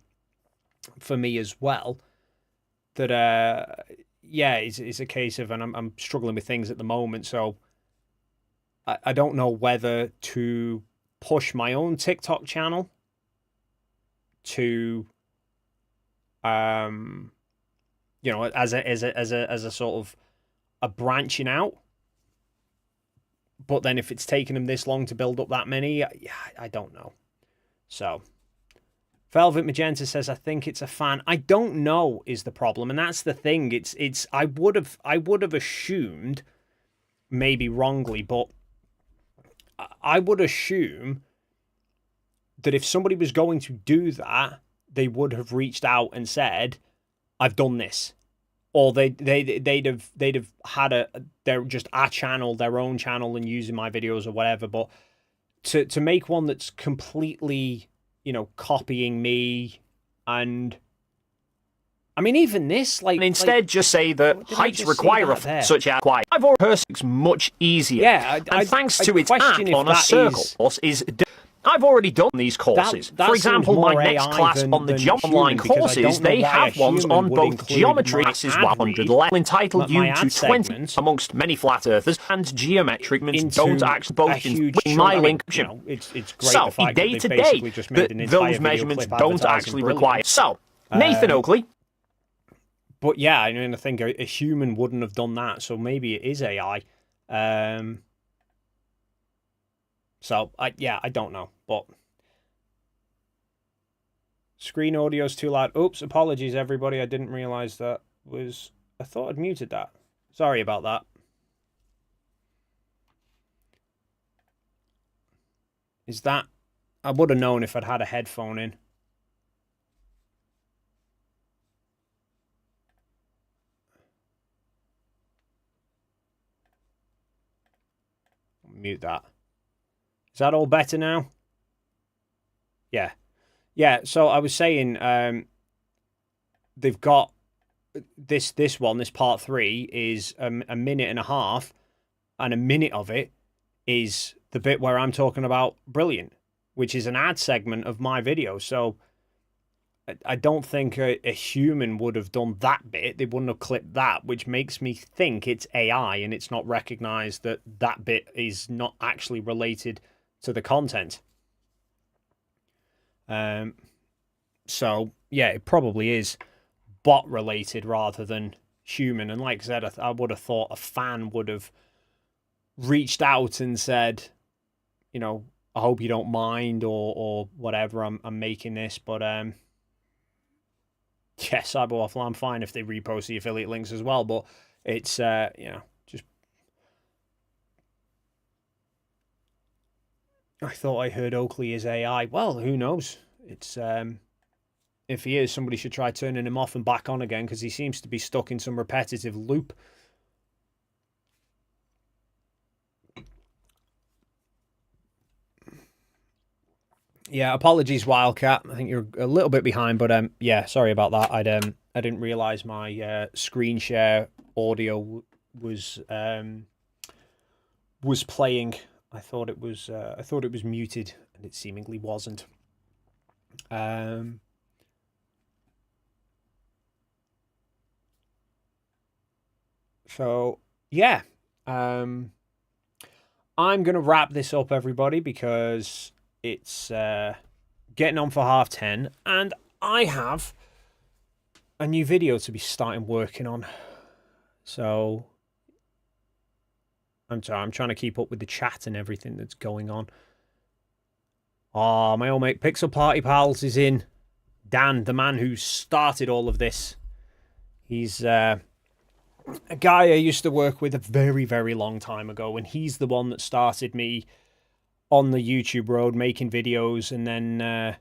S1: for me as well. That, it's a case of, and I'm struggling with things at the moment, so I don't know whether to push my own TikTok channel to, as a sort of a branching out. But then if it's taken them this long to build up that many, I don't know. So, Velvet Magenta says, I think it's a fan. I don't know is the problem, and that's the thing. It's I would have assumed, maybe wrongly, but I would assume that if somebody was going to do that, they would have reached out and said, I've done this. or they'd have had their just a channel, their own channel, and using my videos or whatever. But to make one that's completely, you know, copying me, and I mean, even this, like,
S2: and instead just say that heights require such as quiet. I've already heard much easier.
S1: Yeah,
S2: and thanks to its app on a circle course I've already done these courses. For example, my next class on the online courses, they have ones on both geometry is 100 level, entitled you to 20 amongst many flat earthers, and geometric means don't actually both in my link.
S1: You know, it's great.
S2: So, day to day, those measurements don't actually require. So, Nathan Oakley.
S1: But yeah, I mean, I think a human wouldn't have done that, so maybe it is AI. So, I don't know, but screen audio's too loud. Oops, apologies, everybody. I didn't realize that was... I thought I'd muted that. Sorry about that. Is that... I would have known if I'd had a headphone in. Mute that. Is that all better now? Yeah. Yeah, so I was saying they've got this one, this part 3 is a minute and a half, and a minute of it is the bit where I'm talking about Brilliant, which is an ad segment of my video. So I don't think a human would have done that bit. They wouldn't have clipped that, which makes me think it's AI and it's not recognized that that bit is not actually related to the content. So yeah, it probably is bot related rather than human. And like I said, I would have thought a fan would have reached out and said, you know, I hope you don't mind or whatever. I'm making this, but yes, Cyberwaffle, I'm fine if they repost the affiliate links as well. But it's you know, just I thought I heard Oakley is AI. Well, who knows? It's if he is, somebody should try turning him off and back on again, because he seems to be stuck in some repetitive loop. Yeah, apologies, Wildcat. I think you're a little bit behind, but yeah, sorry about that. I didn't realize my screen share audio was playing. I thought it was muted, and it seemingly wasn't. So yeah, I'm gonna wrap this up, everybody, because it's getting on for 10:30, and I have a new video to be starting working on. So I'm sorry, I'm trying to keep up with the chat and everything that's going on. Oh, my old mate Pixel Party Pals is in. Dan, the man who started all of this. He's a guy I used to work with a very, very long time ago, and he's the one that started me on the YouTube road making videos, and then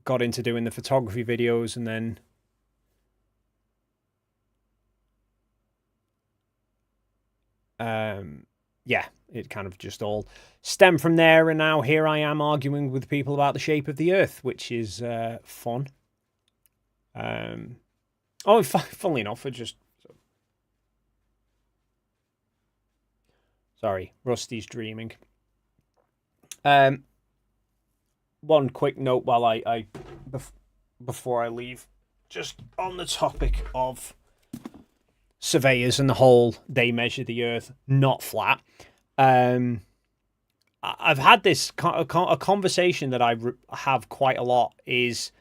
S1: got into doing the photography videos, and then yeah, it kind of just all stemmed from there, and now here I am arguing with people about the shape of the Earth, which is fun. Oh, funnily enough, sorry, Rusty's dreaming. One quick note while before I leave, just on the topic of surveyors and the whole they measure the Earth not flat. I've had this a conversation that I have quite a lot is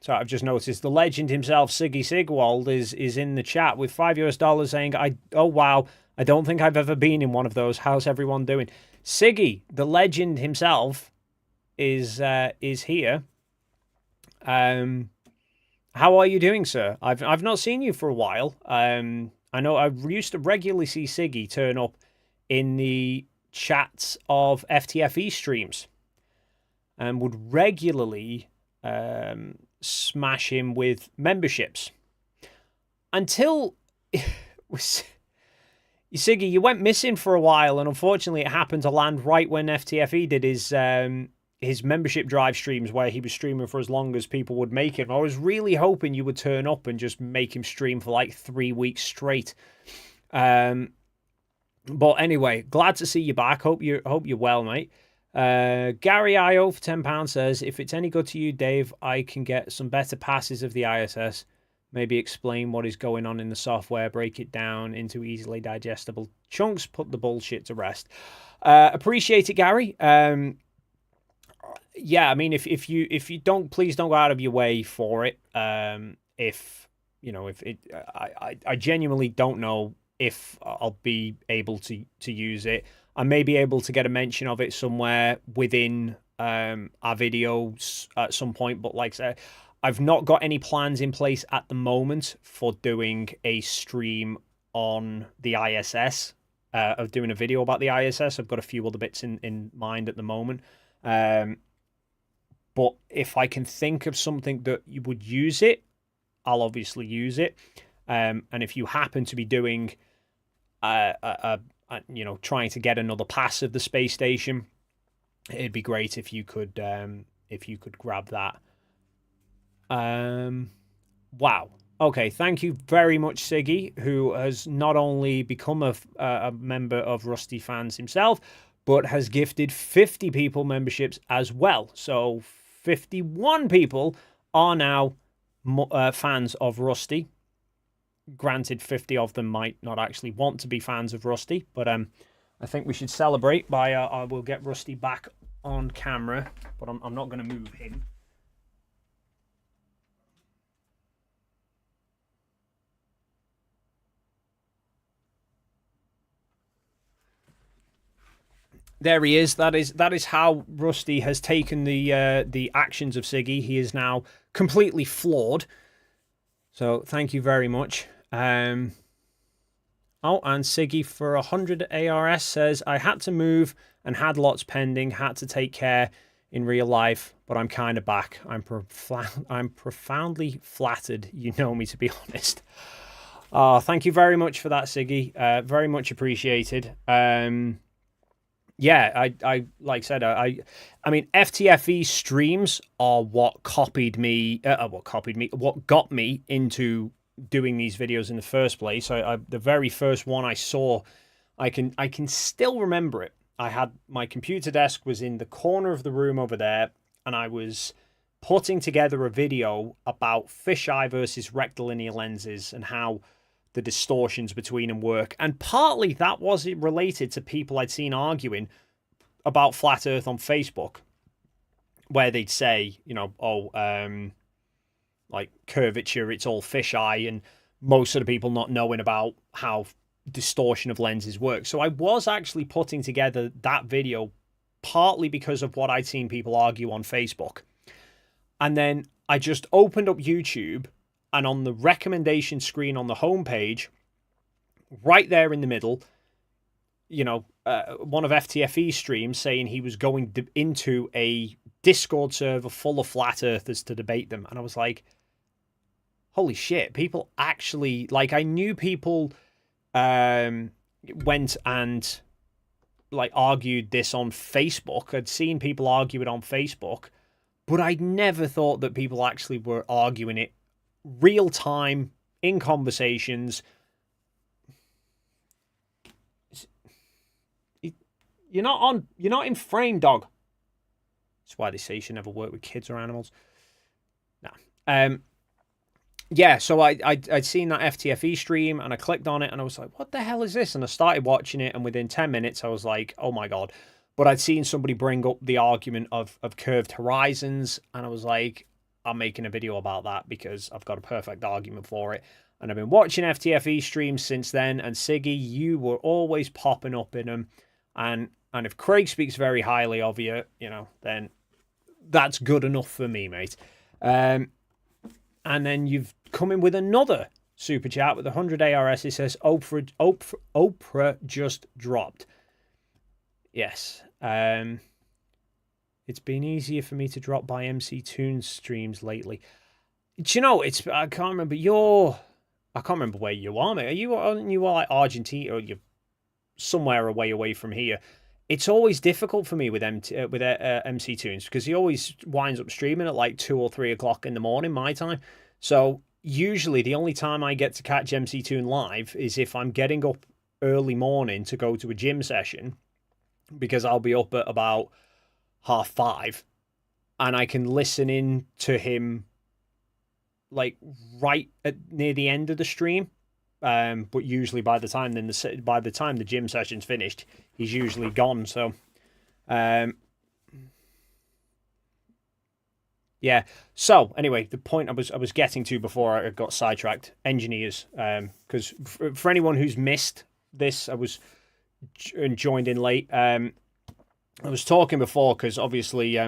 S1: sorry, I've just noticed the legend himself, Siggy Sigwald, is in the chat with $5 saying, oh wow, I don't think I've ever been in one of those. How's everyone doing? Siggy, the legend himself, is here. How are you doing, sir? I've not seen you for a while. I know I used to regularly see Siggy turn up in the chats of FTFE streams. and would regularly smash him with memberships. Until Siggy, you went missing for a while, and unfortunately it happened to land right when FTFE did his membership drive streams, where he was streaming for as long as people would make him. I was really hoping you would turn up and just make him stream for like 3 weeks straight. But anyway, glad to see you back. Hope you're well, mate. Gary IO for £10 says, if it's any good to you, Dave, I can get some better passes of the ISS. Maybe explain what is going on in the software, break it down into easily digestible chunks, put the bullshit to rest. Appreciate it, Gary. Yeah, I mean, if you don't, please don't go out of your way for it. I genuinely don't know if I'll be able to use it. I may be able to get a mention of it somewhere within our videos at some point, but like I said, I've not got any plans in place at the moment for doing a stream on the ISS, of doing a video about the ISS. I've got a few other bits in mind at the moment. But if I can think of something that you would use it, I'll obviously use it. And if you happen to be doing, trying to get another pass of the space station, it'd be great if you could grab that. Wow. Okay, thank you very much, Siggy, who has not only become a member of Rusty Fans himself, but has gifted 50 people memberships as well. So 51 people are now fans of Rusty. Granted, 50 of them might not actually want to be fans of Rusty, but I think we should celebrate by I will get Rusty back on camera, but I'm not going to move him. There he is. That is how Rusty has taken the actions of Siggy. He is now completely flawed. So thank you very much. Oh, and Siggy for 100 ARS says, I had to move and had lots pending, had to take care in real life, but I'm kind of back. I'm profoundly flattered you know me, to be honest. Thank you very much for that, Siggy. Very much appreciated. Yeah, I like I said, I mean, FTFE streams are what got me into doing these videos in the first place. The very first one I saw, I can still remember it. I had my computer desk was in the corner of the room over there, and I was putting together a video about fisheye versus rectilinear lenses and how the distortions between them work. And partly that was related to people I'd seen arguing about flat Earth on Facebook, where they'd say, like curvature, it's all fisheye, and most of the people not knowing about how distortion of lenses work. So I was actually putting together that video partly because of what I'd seen people argue on Facebook. And then I just opened up YouTube, and on the recommendation screen on the homepage, right there in the middle, one of FTFE's streams saying he was going into a Discord server full of flat earthers to debate them. And I was like, holy shit, people actually, like, I knew people went and like argued this on Facebook. I'd seen people argue it on Facebook, but I'd never thought that people actually were arguing it real time in conversations. You're not in frame, dog. That's why they say you should never work with kids or animals. No. Yeah, so I'd seen that FTFE stream, and I clicked on it, and I was like, what the hell is this? And I started watching it, and within 10 minutes, I was like, oh my God. But I'd seen somebody bring up the argument of curved horizons, and I was like, I'm making a video about that because I've got a perfect argument for it. And I've been watching FTFE streams since then, and Siggy, you were always popping up in them. And if Craig speaks very highly of you, then that's good enough for me, mate. And then you've come in with another super chat with 100 ARS. It says, Oprah just dropped. Yes. It's been easier for me to drop by MC Toons streams lately. Do you know, I can't remember I can't remember where you are, mate. You are like Argentina, or you're somewhere away from here. It's always difficult for me with MC Toons because he always winds up streaming at like 2 or 3 o'clock in the morning, my time. So usually the only time I get to catch MC Toon live is if I'm getting up early morning to go to a gym session, because I'll be up at about 5:30, and I can listen in to him like right near the end of the stream. But usually by the time the gym session's finished, he's usually gone. So, yeah. So anyway, the point I was getting to before I got sidetracked: engineers. Because for anyone who's missed this, I was joined in late. I was talking before because obviously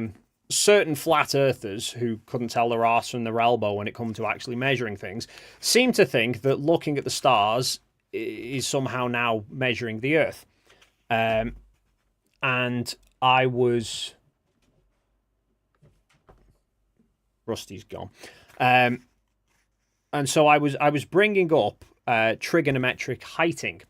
S1: certain flat earthers who couldn't tell their arse from their elbow when it come to actually measuring things seem to think that looking at the stars is somehow now measuring the earth. And I was... Rusty's gone. And so I was bringing up trigonometric heighting,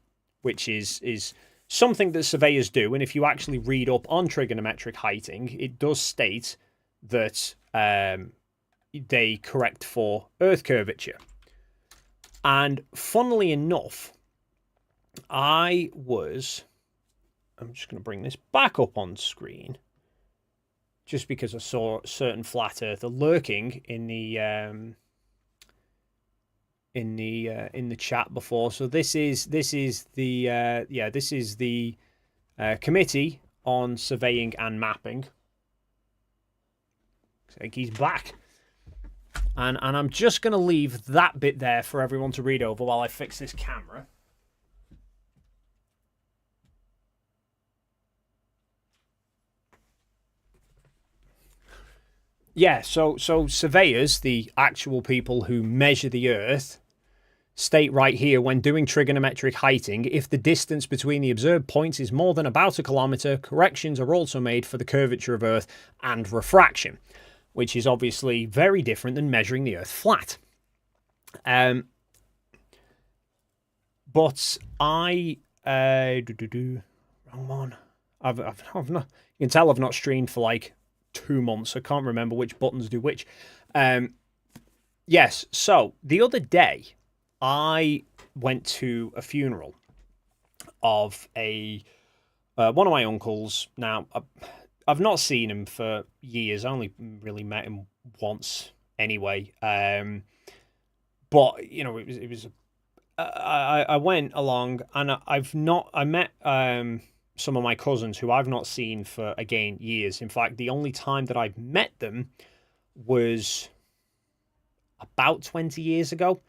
S1: which is something that surveyors do, and if you actually read up on trigonometric heighting, it does state that they correct for Earth curvature. And funnily enough, I'm just going to bring this back up on screen, just because I saw a certain flat earther lurking in the chat before. So this is the Committee on Surveying and Mapping. Looks like he's back, and I'm just going to leave that bit there for everyone to read over while I fix this camera. Yeah, so surveyors, the actual people who measure the Earth, state right here, when doing trigonometric heighting, if the distance between the observed points is more than about 1 kilometre, corrections are also made for the curvature of Earth and refraction, which is obviously very different than measuring the Earth flat. But I... wrong one. I've not... You can tell I've not streamed for like 2 months. I can't remember which buttons do which. Yes, so the other day, I went to a funeral of one of my uncles. Now, I've not seen him for years. I only really met him once anyway. But, you know, it was I went along, and I met some of my cousins who I've not seen for, again, years. In fact, the only time that I've met them was about 20 years ago,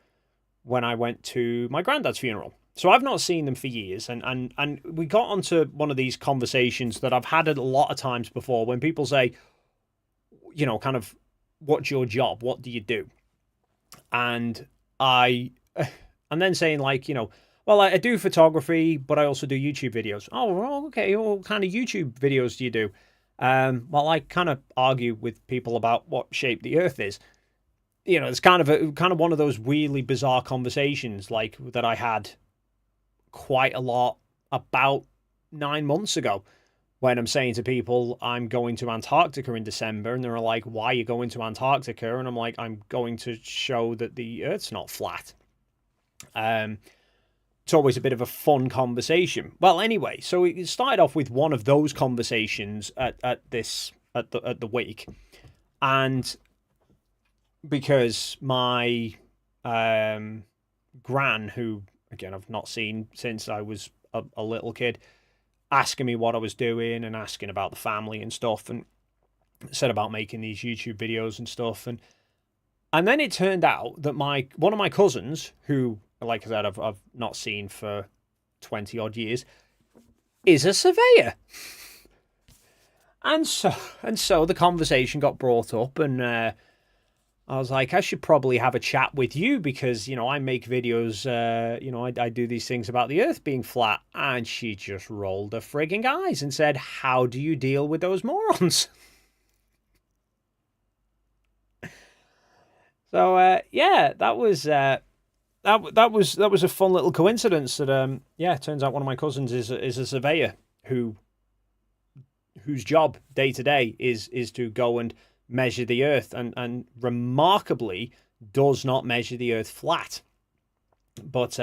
S1: when I went to my granddad's funeral. So I've not seen them for years. And we got onto one of these conversations that I've had a lot of times before, when people say, you know, kind of, what's your job? What do you do? And then saying, like, you know, well, I do photography, but I also do YouTube videos. Oh, well, okay. What kind of YouTube videos do you do? Well, I kind of argue with people about what shape the Earth is. You know, it's kind of one of those weirdly bizarre conversations like that I had quite a lot about 9 months ago, when I'm saying to people I'm going to Antarctica in December, and they're like, "Why are you going to Antarctica?" And I'm like, "I'm going to show that the Earth's not flat." It's always a bit of a fun conversation. Well, anyway, so it started off with one of those conversations at the wake, and because my gran, who again I've not seen since I was a little kid, asking me what I was doing and asking about the family and stuff, and said about making these YouTube videos and stuff, and then it turned out that one of my cousins, who, like I said, I've not seen for 20 odd years, is a surveyor. And so the conversation got brought up, and I was like, I should probably have a chat with you, because, you know, I make videos, you know, I do these things about the Earth being flat. And she just rolled her frigging eyes and said, "How do you deal with those morons?" So yeah, that was that was a fun little coincidence. That yeah, it turns out one of my cousins is a surveyor whose job day to day is to go and measure the Earth, and remarkably does not measure the Earth flat, but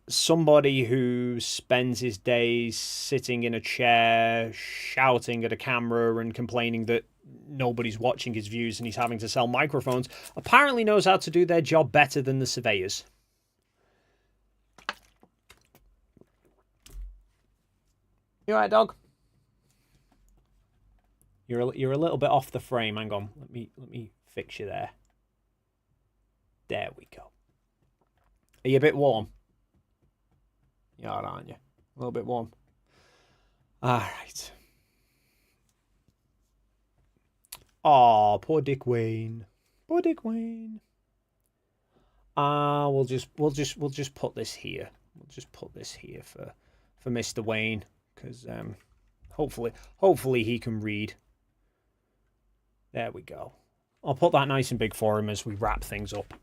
S1: somebody who spends his days sitting in a chair, shouting at a camera and complaining that nobody's watching his views and he's having to sell microphones, apparently knows how to do their job better than the surveyors. You alright, dog? You're a little bit off the frame. Hang on. Let me fix you there. There we go. Are you a bit warm? You are, aren't you? A little bit warm. All right. Oh, poor Dick Wayne. Poor Dick Wayne. We'll just put this here. We'll just put this here for Mr. Wayne, because hopefully he can read. There we go. I'll put that nice and big for him as we wrap things up.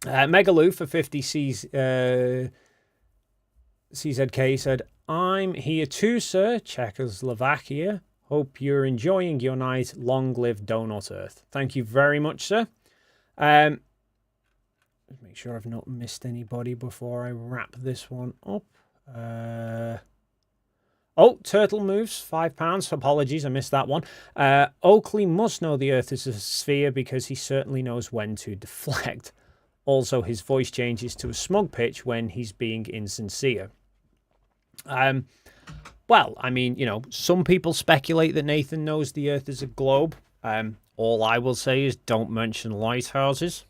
S1: Megaloo for 50 CZK said, I'm here too, sir. Czechoslovakia. Hope you're enjoying your night. Long live Donut Earth. Thank you very much, sir. Make sure I've not missed anybody before I wrap this one up. Oh, Turtle Moves, £5. Apologies, I missed that one. Oakley must know the Earth is a sphere because he certainly knows when to deflect. Also, his voice changes to a smug pitch when he's being insincere. Well, I mean, you know, some people speculate that Nathan knows the Earth is a globe. All I will say is don't mention lighthouses.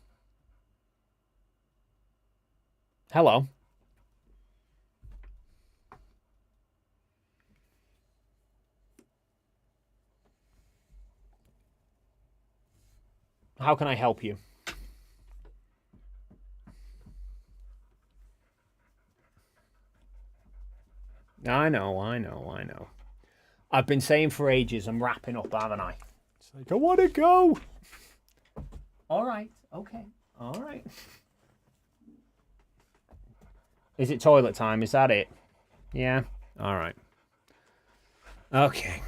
S1: Hello. How can I help you? I know. I've been saying for ages I'm wrapping up, haven't I? It's like, I want to go. All right. Okay. All right. Is it toilet time? Is that it? Yeah. All right. Okay.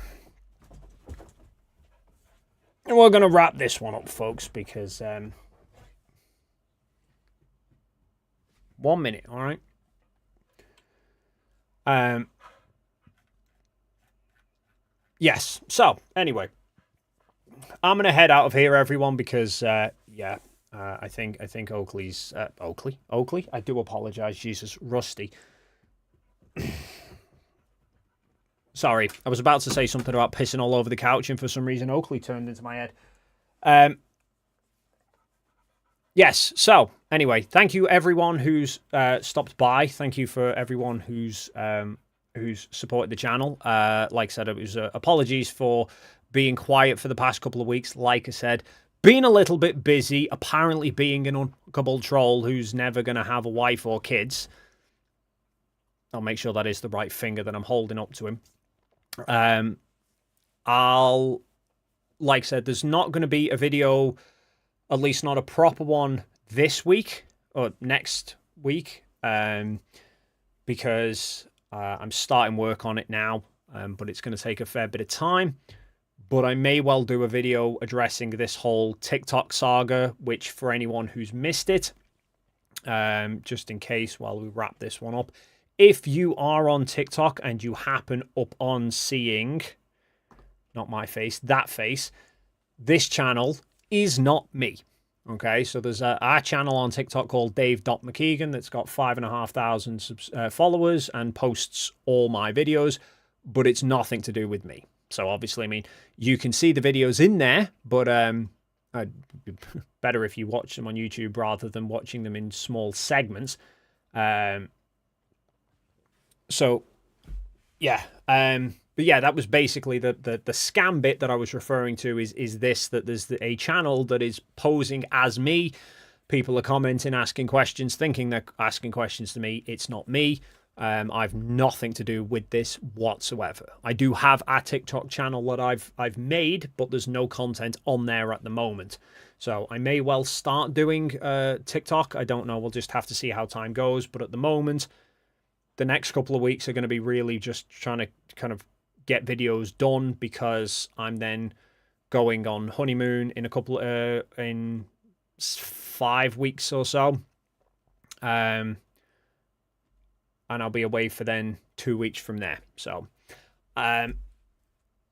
S1: And we're going to wrap this one up, folks, because 1 minute, all right? Yes. So, anyway, I'm going to head out of here, everyone, because, yeah, I think Oakley's... Oakley? I do apologize, Jesus. Rusty. Sorry, I was about to say something about pissing all over the couch, and for some reason Oakley turned into my head. Yes, so, anyway, thank you everyone who's stopped by. Thank you for everyone who's supported the channel. Like I said, it was apologies for being quiet for the past couple of weeks. Like I said, being a little bit busy, apparently being an uncoupled troll who's never going to have a wife or kids. I'll make sure that is the right finger that I'm holding up to him. Like I said, there's not going to be a video, at least not a proper one this week or next week, because I'm starting work on it now, but it's going to take a fair bit of time. But I may well do a video addressing this whole TikTok saga, which for anyone who's missed it, just in case while we wrap this one up, if you are on TikTok and you happen up on seeing, not my face, that face, this channel is not me. Okay, so there's our channel on TikTok called Dave.McKeegan that's got 5,500 followers and posts all my videos, but it's nothing to do with me. So obviously, I mean, you can see the videos in there, but better if you watch them on YouTube rather than watching them in small segments. So, yeah. But yeah, that was basically the scam bit that I was referring to is this, that there's a channel that is posing as me. People are commenting, asking questions, thinking they're asking questions to me. It's not me. I've nothing to do with this whatsoever. I do have a TikTok channel that I've made, but there's no content on there at the moment. So I may well start doing TikTok. I don't know. We'll just have to see how time goes. But at the moment, the next couple of weeks are going to be really just trying to kind of get videos done, because I'm then going on honeymoon in in 5 weeks or so. And I'll be away for then 2 weeks from there. So,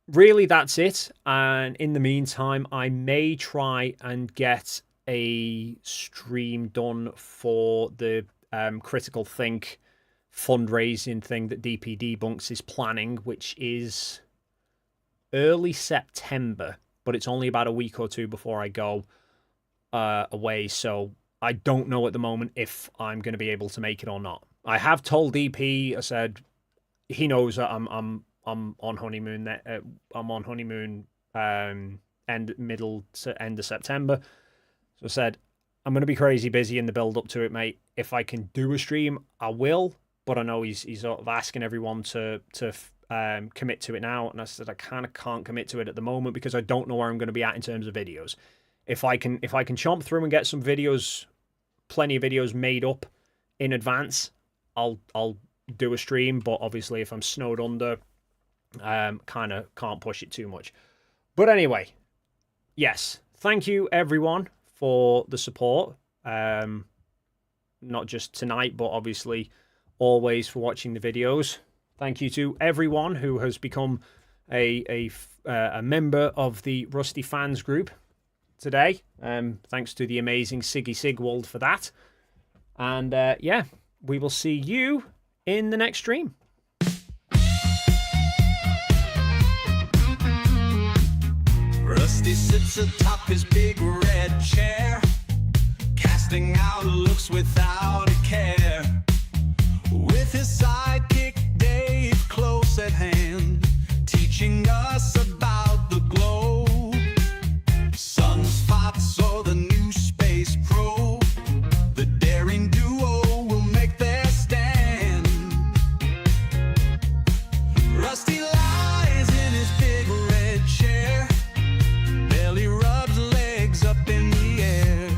S1: really, that's it. And in the meantime, I may try and get a stream done for the Critical Think fundraising thing that Debunks is planning, which is early September, but it's only about a week or two before I go away. So I don't know at the moment if I'm going to be able to make it or not. I have told DP. I said he knows that I'm on honeymoon. I'm on honeymoon middle to end of September. So I said I'm going to be crazy busy in the build up to it, mate. If I can do a stream, I will. But I know he's sort of asking everyone to commit to it now, and I said I kind of can't commit to it at the moment because I don't know where I'm going to be at in terms of videos. If I can chomp through and get some videos, plenty of videos made up in advance, I'll do a stream. But obviously, if I'm snowed under, kind of can't push it too much. But anyway, yes, thank you everyone for the support. Not just tonight, but obviously always for watching the videos. Thank you to everyone who has become a member of the Rusty Fans group today. Thanks to the amazing Siggy Sigwald for that. And yeah, we will see you in the next stream.
S3: Rusty sits atop his big red chair, casting out looks without a care. With his sidekick Dave close at hand, teaching us about the globe. Sunspots or the new space probe, the daring duo will make their stand. Rusty lies in his big red chair, belly rubs legs up in the air.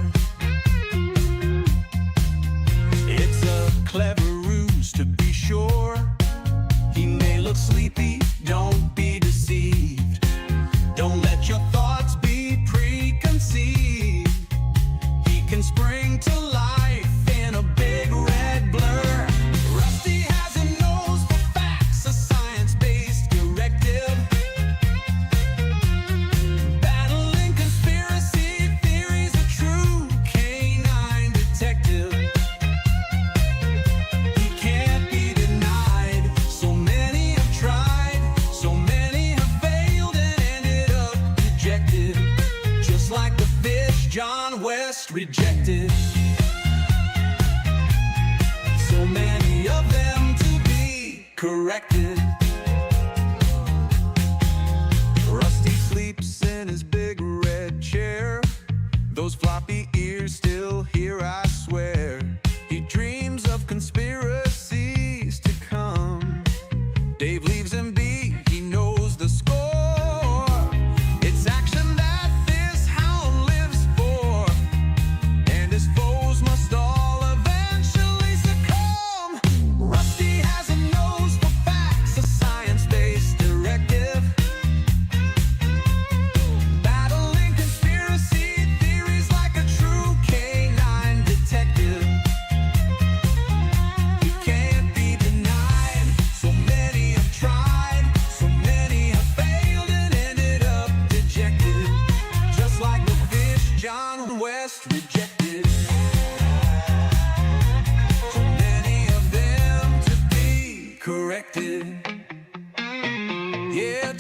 S3: It's a clever ruse to be sure. He may look sleepy, don't be deceived. Don't let your thoughts be preconceived. He can spring to life in a big red blur. Rusty has a nose for facts, a science-based directive. Battling conspiracy theories, a true canine detective. He can't be denied. So many have tried, so many have failed and ended up dejected, just like the fish John West rejected. So many of them to be corrected. Rusty sleeps in his big red chair, those floppy ears still hear, I swear. He dreams of conspiracies to come. Dave leaves him be, he knows the score. It's action that this hound lives for, and his foes must all eventually succumb. Rusty has a nose for facts, a science-based directive. Battling conspiracy theories like a true canine detective. He can't be denied. So many have tried, so many have failed and ended up dejected, just like the fish John West rejected. So many of them to be corrected. Yeah,